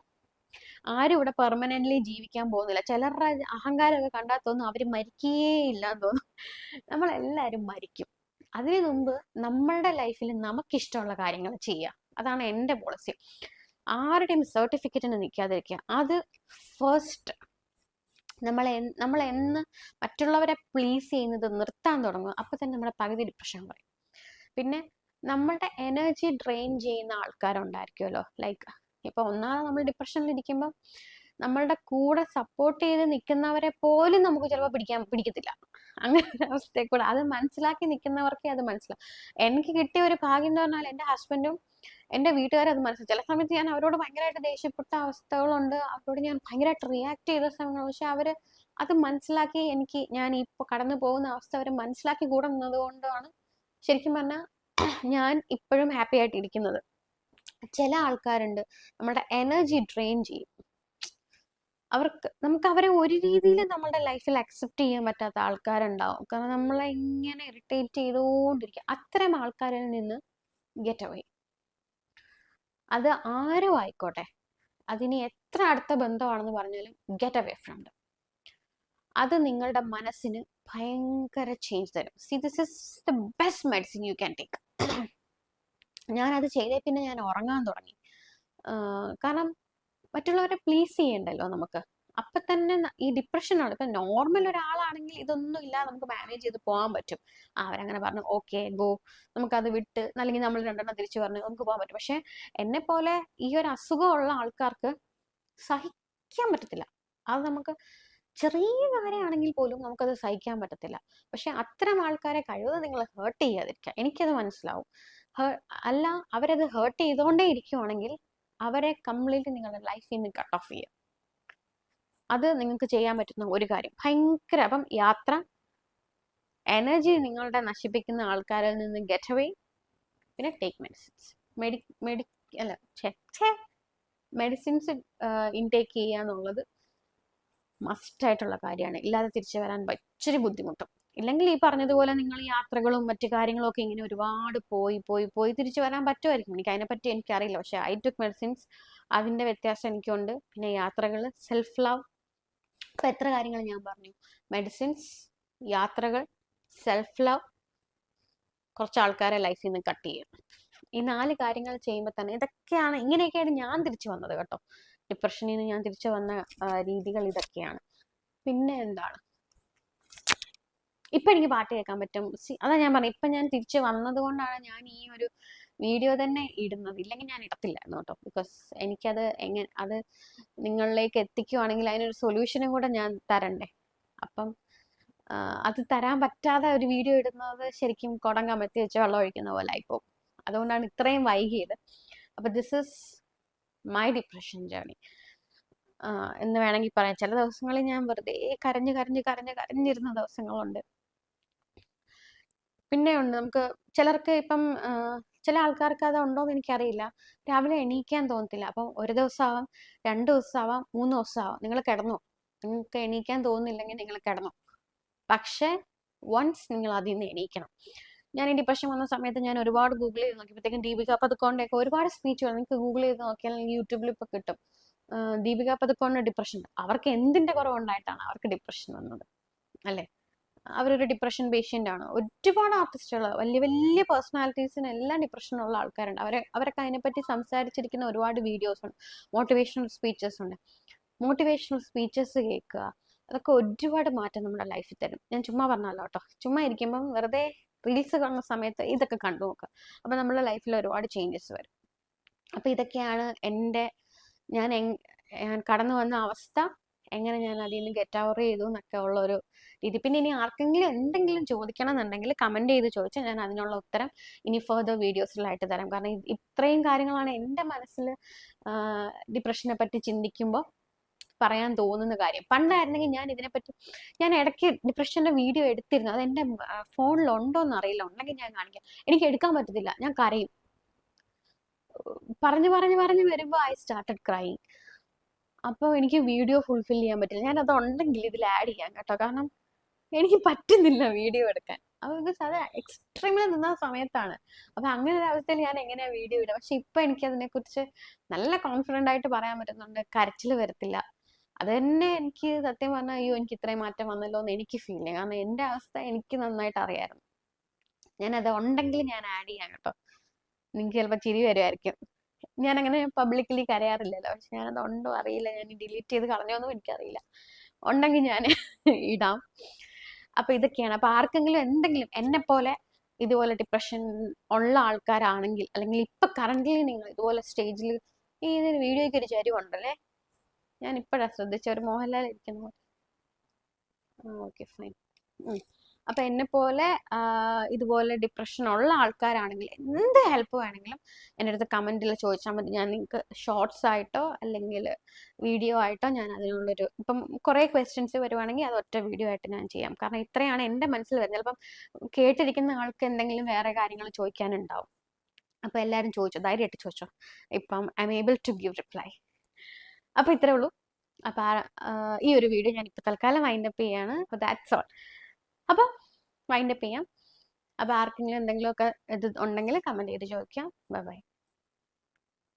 ആരും ഇവിടെ പെർമനന്റ്ലി ജീവിക്കാൻ പോകുന്നില്ല. ചിലരുടെ അഹങ്കാരമൊക്കെ കണ്ടാൽ തോന്നും അവര് മരിക്കേ ഇല്ല എന്ന് തോന്നും. നമ്മളെല്ലാരും മരിക്കും. അതിനു മുമ്പ് നമ്മളുടെ ലൈഫിൽ നമുക്കിഷ്ടമുള്ള കാര്യങ്ങൾ ചെയ്യുക. അതാണ് എൻ്റെ പോളിസി. ആരുടെയും സർട്ടിഫിക്കറ്റിന് നിൽക്കാതിരിക്കുക. അത് ഫസ്റ്റ്. നമ്മൾ എന്ന് മറ്റുള്ളവരെ പ്ലീസ് ചെയ്യുന്നത് നിർത്താൻ തുടങ്ങും, അപ്പൊ തന്നെ നമ്മുടെ പകുതി ഡിപ്രഷൻ പറയും. പിന്നെ നമ്മളുടെ എനർജി ഡ്രെയിൻ ചെയ്യുന്ന ആൾക്കാരുണ്ടായിരിക്കുമല്ലോ. ലൈക്ക് ഇപ്പൊ ഒന്നാമത് നമ്മൾ ഡിപ്രഷനിൽ ഇരിക്കുമ്പോൾ നമ്മളുടെ കൂടെ സപ്പോർട്ട് ചെയ്ത് നിൽക്കുന്നവരെ പോലും നമുക്ക് ചിലപ്പോൾ പിടിക്കത്തില്ല. അങ്ങനെ ഒരു അവസ്ഥയെ കൂടെ അത് മനസ്സിലാക്കി നിൽക്കുന്നവർക്കേ അത് മനസ്സിലാവും. എനിക്ക് കിട്ടിയ ഒരു ഭാഗ്യം എന്ന് പറഞ്ഞാൽ എൻ്റെ ഹസ്ബൻഡും എൻ്റെ വീട്ടുകാരും അത് മനസ്സിലാക്കി. ചില സമയത്ത് ഞാൻ അവരോട് ഭയങ്കരമായിട്ട് ദേഷ്യപ്പെട്ട അവസ്ഥകളുണ്ട്, അവരോട് ഞാൻ ഭയങ്കരമായിട്ട് റിയാക്ട് ചെയ്ത സമയങ്ങൾ. പക്ഷെ അവര് അത് മനസ്സിലാക്കി, ഞാൻ ഇപ്പൊ കടന്നു പോകുന്ന അവസ്ഥ അവര് മനസ്സിലാക്കി കൂടെ നിന്നത് കൊണ്ടാണ് ശരിക്കും പറഞ്ഞാൽ ഞാൻ ഇപ്പോഴും ഹാപ്പി ആയിട്ട് ഇരിക്കുന്നത്. ചില ആൾക്കാരുണ്ട് നമ്മുടെ എനർജി ഡ്രെയിൻ ചെയ്യും. നമുക്ക് അവരെ ഒരു രീതിയിൽ നമ്മുടെ ലൈഫിൽ അക്സെപ്റ്റ് ചെയ്യാൻ പറ്റാത്ത ആൾക്കാരുണ്ടാവും. കാരണം നമ്മളെ ഇങ്ങനെ ഇറിറ്റേറ്റ് ചെയ്തുകൊണ്ടിരിക്കുക. അത്തരം ആൾക്കാരിൽ നിന്ന് ഗെറ്റ് അവേ. അത് ആരും ആയിക്കോട്ടെ, അതിന് എത്ര അടുത്ത ബന്ധമാണെന്ന് പറഞ്ഞാലും ഗെറ്റ് അവേ ഫ്രം ദം. അത് നിങ്ങളുടെ മനസ്സിന് ഭയങ്കര ചേഞ്ച് തരും. This is the best medicine you can take. ഞാനത് ചെയ്തേ പിന്നെ ഞാൻ ഉറങ്ങാൻ തുടങ്ങി. കാരണം മറ്റുള്ളവരെ പ്ലീസ് ചെയ്യണ്ടല്ലോ നമുക്ക്. അപ്പൊ തന്നെ ഈ ഡിപ്രഷനാണ്. ഇപ്പൊ നോർമൽ ഒരാളാണെങ്കിൽ ഇതൊന്നും ഇല്ലാതെ നമുക്ക് മാനേജ് ചെയ്ത് പോകാൻ പറ്റും. അവരങ്ങനെ പറഞ്ഞു ഓക്കെ ഗോ, നമുക്കത് വിട്ട്, അല്ലെങ്കിൽ നമ്മൾ രണ്ടെണ്ണം തിരിച്ചു പറഞ്ഞു നമുക്ക് പോകാൻ പറ്റും. പക്ഷെ എന്നെ പോലെ ഈ ഒരു അസുഖമുള്ള ആൾക്കാർക്ക് സഹിക്കാൻ പറ്റത്തില്ല. അത് നമുക്ക് ചെറിയ കാര്യമാണെങ്കിൽ പോലും നമുക്കത് സഹിക്കാൻ പറ്റത്തില്ല. പക്ഷെ അത്തരം ആൾക്കാരെ കഴിവതും നിങ്ങൾ ഹേർട്ട് ചെയ്യാതിരിക്കുക. എനിക്കത് മനസ്സിലാവും. അല്ല, അവരത് ഹേർട്ട് ചെയ്തുകൊണ്ടേ ഇരിക്കുവാണെങ്കിൽ അവരെ കംപ്ലീറ്റ് നിങ്ങളുടെ ലൈഫിൽ നിന്ന് കട്ട് ഓഫ് ചെയ്യുക. അത് നിങ്ങൾക്ക് ചെയ്യാൻ പറ്റുന്ന ഒരു കാര്യം. ഭയങ്കര അപ്പം യാത്ര, എനർജി നിങ്ങളുടെ നശിപ്പിക്കുന്ന ആൾക്കാരിൽ നിന്ന് ഗെറ്റ് അവേ. പിന്നെ ടേക്ക് മെഡിസിൻസ്. മെഡിസിൻസ് ഇൻടേക്ക് ചെയ്യുക എന്നുള്ളത് മസ്റ്റ് ആയിട്ടുള്ള കാര്യമാണ്. ഇല്ലാതെ തിരിച്ചു വരാൻ ഇച്ചിരി ബുദ്ധിമുട്ടും. ഇല്ലെങ്കിൽ ഈ പറഞ്ഞതുപോലെ നിങ്ങൾ യാത്രകളും മറ്റു കാര്യങ്ങളും ഒക്കെ ഇങ്ങനെ ഒരുപാട് പോയി തിരിച്ചു വരാൻ പറ്റുമായിരിക്കും. അതിനെപ്പറ്റി എനിക്കറിയില്ല. പക്ഷെ ഐ ടുക്ക് മെഡിസിൻസ്. അതിന്റെ വ്യത്യാസം എനിക്കുണ്ട്. പിന്നെ യാത്രകൾ, സെൽഫ് ലവ്. ഇപ്പൊ എത്ര കാര്യങ്ങൾ ഞാൻ പറഞ്ഞു. മെഡിസിൻസ്, യാത്രകൾ, സെൽഫ് ലവ്, കുറച്ച് ആൾക്കാരെ ലൈഫിൽ നിന്ന് കട്ട് ചെയ്യുക. ഈ 4 കാര്യങ്ങൾ ചെയ്യുമ്പോൾ തന്നെ ഇങ്ങനെയൊക്കെയാണ് ഞാൻ തിരിച്ചു വന്നത് കേട്ടോ. ഡിപ്രഷനിൽ നിന്ന് ഞാൻ തിരിച്ചു വന്ന രീതികൾ ഇതൊക്കെയാണ്. പിന്നെ എന്താണ്, ഇപ്പൊ എനിക്ക് പാട്ട് കേൾക്കാൻ പറ്റും. അതാ ഞാൻ പറഞ്ഞു, ഇപ്പൊ ഞാൻ തിരിച്ചു വന്നത് കൊണ്ടാണ് ഞാൻ ഈ ഒരു വീഡിയോ തന്നെ ഇടുന്നത്. ഇല്ലെങ്കിൽ ഞാൻ ഇടത്തില്ലായിരുന്നു കേട്ടോ. ബിക്കോസ് എനിക്കത് അത് നിങ്ങളിലേക്ക് എത്തിക്കുവാണെങ്കിൽ അതിനൊരു സൊല്യൂഷനും കൂടെ ഞാൻ തരണ്ടേ. അപ്പം അത് തരാൻ പറ്റാതെ ഒരു വീഡിയോ ഇടുന്നത് ശരിക്കും കുടം കമത്തി വെച്ച് വെള്ളം ഒഴിക്കുന്ന പോലെ ആയിപ്പോകും. അതുകൊണ്ടാണ് ഇത്രയും വൈകിയത്. അപ്പൊ this is my depression journey എന്ന് വേണമെങ്കിൽ പറയാം. ചില ദിവസങ്ങളിൽ ഞാൻ വെറുതെ കരഞ്ഞിരുന്ന ദിവസങ്ങളുണ്ട്. പിന്നെ ഉണ്ട് നമുക്ക് ചിലർക്ക് ഇപ്പം ചില ആൾക്കാർക്ക് അത് ഉണ്ടോയെന്ന് എനിക്കറിയില്ല. രാവിലെ എണീക്കാൻ തോന്നത്തില്ല. അപ്പം ഒരു ദിവസമാവാം, 2 ദിവസമാവാം, 3 ദിവസമാവാം. നിങ്ങൾ കിടന്നു. നിങ്ങൾക്ക് എണീക്കാൻ തോന്നുന്നില്ലെങ്കിൽ നിങ്ങൾ കിടന്നു. പക്ഷെ വൺസ് നിങ്ങൾ അതിൽ നിന്ന് എണീക്കണം. ഞാൻ ഈ ഡിപ്രഷൻ വന്ന സമയത്ത് ഞാൻ ഒരുപാട് ഗൂഗിൾ ചെയ്ത് നോക്കിയപ്പോഴത്തേക്കും ദീപിക പതുക്കോണ്ടൊക്കെ ഒരുപാട് സ്പീച്ചുകൾ നിങ്ങൾക്ക് ഗൂഗിൾ ചെയ്ത് നോക്കിയാൽ യൂട്യൂബിൽ ഇപ്പോൾ കിട്ടും. ദീപിക പതുക്കോണ്ട് ഡിപ്രഷൻ, അവർക്ക് എന്തിന്റെ കുറവുണ്ടായിട്ടാണ് അവർക്ക് ഡിപ്രഷൻ വന്നത് അല്ലേ? അവരൊരു ഡിപ്രഷൻ പേഷ്യൻ്റ് ആണ്. ഒരുപാട് ആർട്ടിസ്റ്റുകൾ, വലിയ വലിയ പേഴ്സണാലിറ്റീസിന് എല്ലാം ഡിപ്രഷനുള്ള ആൾക്കാരുണ്ട്. അവരൊക്കെ അതിനെപ്പറ്റി സംസാരിച്ചിരിക്കുന്ന ഒരുപാട് വീഡിയോസ് ഉണ്ട്, മോട്ടിവേഷണൽ സ്പീച്ചസ് ഉണ്ട്. മോട്ടിവേഷണൽ സ്പീച്ചസ് കേൾക്കുക, അതൊക്കെ ഒരുപാട് മാറ്റം നമ്മുടെ ലൈഫിൽ തരും. ഞാൻ ചുമ്മാ പറഞ്ഞല്ലോ കേട്ടോ, ചുമ്മാ ഇരിക്കുമ്പം വെറുതെ റീൽസ് കാണുന്ന സമയത്ത് ഇതൊക്കെ കണ്ടു നോക്കുക. അപ്പം നമ്മുടെ ലൈഫിൽ ഒരുപാട് ചേഞ്ചസ് വരും. അപ്പം ഇതൊക്കെയാണ് ഞാൻ കടന്നു വന്ന അവസ്ഥ, എങ്ങനെ ഞാൻ അതിൽ നിന്ന് ഗെറ്റ് ഓവർ ചെയ്തു എന്നൊക്കെ ഉള്ള ഒരു രീതി. പിന്നെ ഇനി ആർക്കെങ്കിലും എന്തെങ്കിലും ചോദിക്കണം എന്നുണ്ടെങ്കിൽ കമൻറ്റ് ചെയ്ത് ചോദിച്ചാൽ ഞാൻ അതിനുള്ള ഉത്തരം ഇനി ഫർദർ വീഡിയോസിലായിട്ട് തരാം. കാരണം ഇത്രയും കാര്യങ്ങളാണ് എൻ്റെ മനസ്സിൽ ഡിപ്രഷനെ പറ്റി ചിന്തിക്കുമ്പോൾ പറയാൻ തോന്നുന്ന കാര്യം. പണ്ടായിരുന്നെങ്കിൽ ഞാൻ ഇടയ്ക്ക് ഡിപ്രഷൻ്റെ വീഡിയോ എടുത്തിരുന്നു. അത് എൻ്റെ ഫോണിലുണ്ടോയെന്ന് അറിയില്ല, ഉണ്ടെങ്കിൽ ഞാൻ കാണിക്കാം. എനിക്ക് എടുക്കാൻ പറ്റത്തില്ല, ഞാൻ കരയും. പറഞ്ഞു വരുമ്പോൾ ഐ സ്റ്റാർട്ടഡ് ക്രൈയിങ്. അപ്പോൾ എനിക്ക് വീഡിയോ ഫുൾഫിൽ ചെയ്യാൻ പറ്റില്ല. ഞാൻ അത് ഉണ്ടെങ്കിൽ ഇതിൽ ആഡ് ചെയ്യാം കേട്ടോ, കാരണം എനിക്ക് പറ്റുന്നില്ല വീഡിയോ എടുക്കാൻ. അപ്പോൾ ബിക്കോസ് അത് എക്സ്ട്രീമിൽ നിന്ന സമയത്താണ്. അപ്പോൾ അങ്ങനെ ഒരു അവസ്ഥയിൽ ഞാൻ എങ്ങനെയാണ് വീഡിയോ ഇടുക? പക്ഷെ ഇപ്പം എനിക്ക് അതിനെക്കുറിച്ച് നല്ല കോൺഫിഡൻ്റ് ആയിട്ട് പറയാൻ പറ്റുന്നുണ്ട്. കരച്ചിൽ വരത്തില്ല. അത് തന്നെ എനിക്ക് സത്യം പറഞ്ഞാൽ അയ്യോ എനിക്ക് ഇത്രയും മാറ്റം വന്നല്ലോ എന്ന് എനിക്ക് ഫീൽ ചെയ്യും. കാരണം എൻ്റെ അവസ്ഥ എനിക്ക് നന്നായിട്ട് അറിയാമായിരുന്നു. ഞാനത് ഉണ്ടെങ്കിൽ ഞാൻ ആഡ് ചെയ്യാം കേട്ടോ. നിങ്ങൾക്ക് ചിലപ്പോൾ ചിരി വരുമായിരിക്കും. ഞാനങ്ങനെ പബ്ലിക്കലി കരയാറില്ലല്ലോ, പക്ഷെ ഞാനത് ഉണ്ടോ അറിയില്ല, ഞാൻ ഡിലീറ്റ് ചെയ്ത് കളഞ്ഞോന്നും എനിക്കറിയില്ല. ഉണ്ടെങ്കിൽ ഞാൻ ഇടാം. അപ്പം ഇതൊക്കെയാണ്. അപ്പം ആർക്കെങ്കിലും എന്തെങ്കിലും എന്നെപ്പോലെ ഇതുപോലെ ഡിപ്രഷൻ ഉള്ള ആൾക്കാരാണെങ്കിൽ, അല്ലെങ്കിൽ ഇപ്പം കറൻ്റ്ലി നിങ്ങൾ ഇതുപോലെ സ്റ്റേജിൽ ഈ വീഡിയോയ്ക്ക് ഒരു ചരിവുണ്ടല്ലേ, ഞാൻ ഇപ്പോഴാണ് ശ്രദ്ധിച്ച, ഒരു മോഹൻലാൽ ഇരിക്കുന്നു. Okay fine. അപ്പം എന്നെപ്പോലെ ഇതുപോലെ ഡിപ്രഷൻ ഉള്ള ആൾക്കാരാണെങ്കിൽ എന്ത് ഹെൽപ്പ് വേണമെങ്കിലും എൻ്റെ അടുത്ത് കമൻറ്റിൽ ചോദിച്ചാൽ മതി. ഞാൻ നിങ്ങൾക്ക് ഷോർട്സ് ആയിട്ടോ അല്ലെങ്കിൽ വീഡിയോ ആയിട്ടോ ഞാൻ അതിനുള്ളൊരു, ഇപ്പം കുറേ ക്വസ്റ്റ്യൻസ് വരുവാണെങ്കിൽ അത് ഒറ്റ വീഡിയോ ആയിട്ട് ഞാൻ ചെയ്യാം. കാരണം ഇത്രയാണ് എൻ്റെ മനസ്സിൽ വരുന്നത്. ചിലപ്പം കേട്ടിരിക്കുന്ന ആൾക്ക് എന്തെങ്കിലും വേറെ കാര്യങ്ങൾ ചോദിക്കാനുണ്ടാവും. അപ്പോൾ എല്ലാവരും ചോദിച്ചോ, ധൈര്യമായിട്ട് ചോദിച്ചോ. ഇപ്പം I am able to give reply. അപ്പോൾ ഇത്രേ ഉള്ളൂ. അപ്പോൾ ഈ ഒരു വീഡിയോ ഞാൻ ഇപ്പോൾ തൽക്കാലം വൈൻഡപ്പ് ചെയ്യാണ്. അപ്പോൾ ദാറ്റ്സ് ഓൾ. അപ്പോൾ വൈൻഡപ്പ് ചെയ്യാം. അപ്പോൾ ആർക്കെങ്കിലും എന്തെങ്കിലുമൊക്കെ ഇത് ഉണ്ടെങ്കിൽ കമൻറ്റ് ചെയ്ത് ചോദിക്കാം. Bye bye.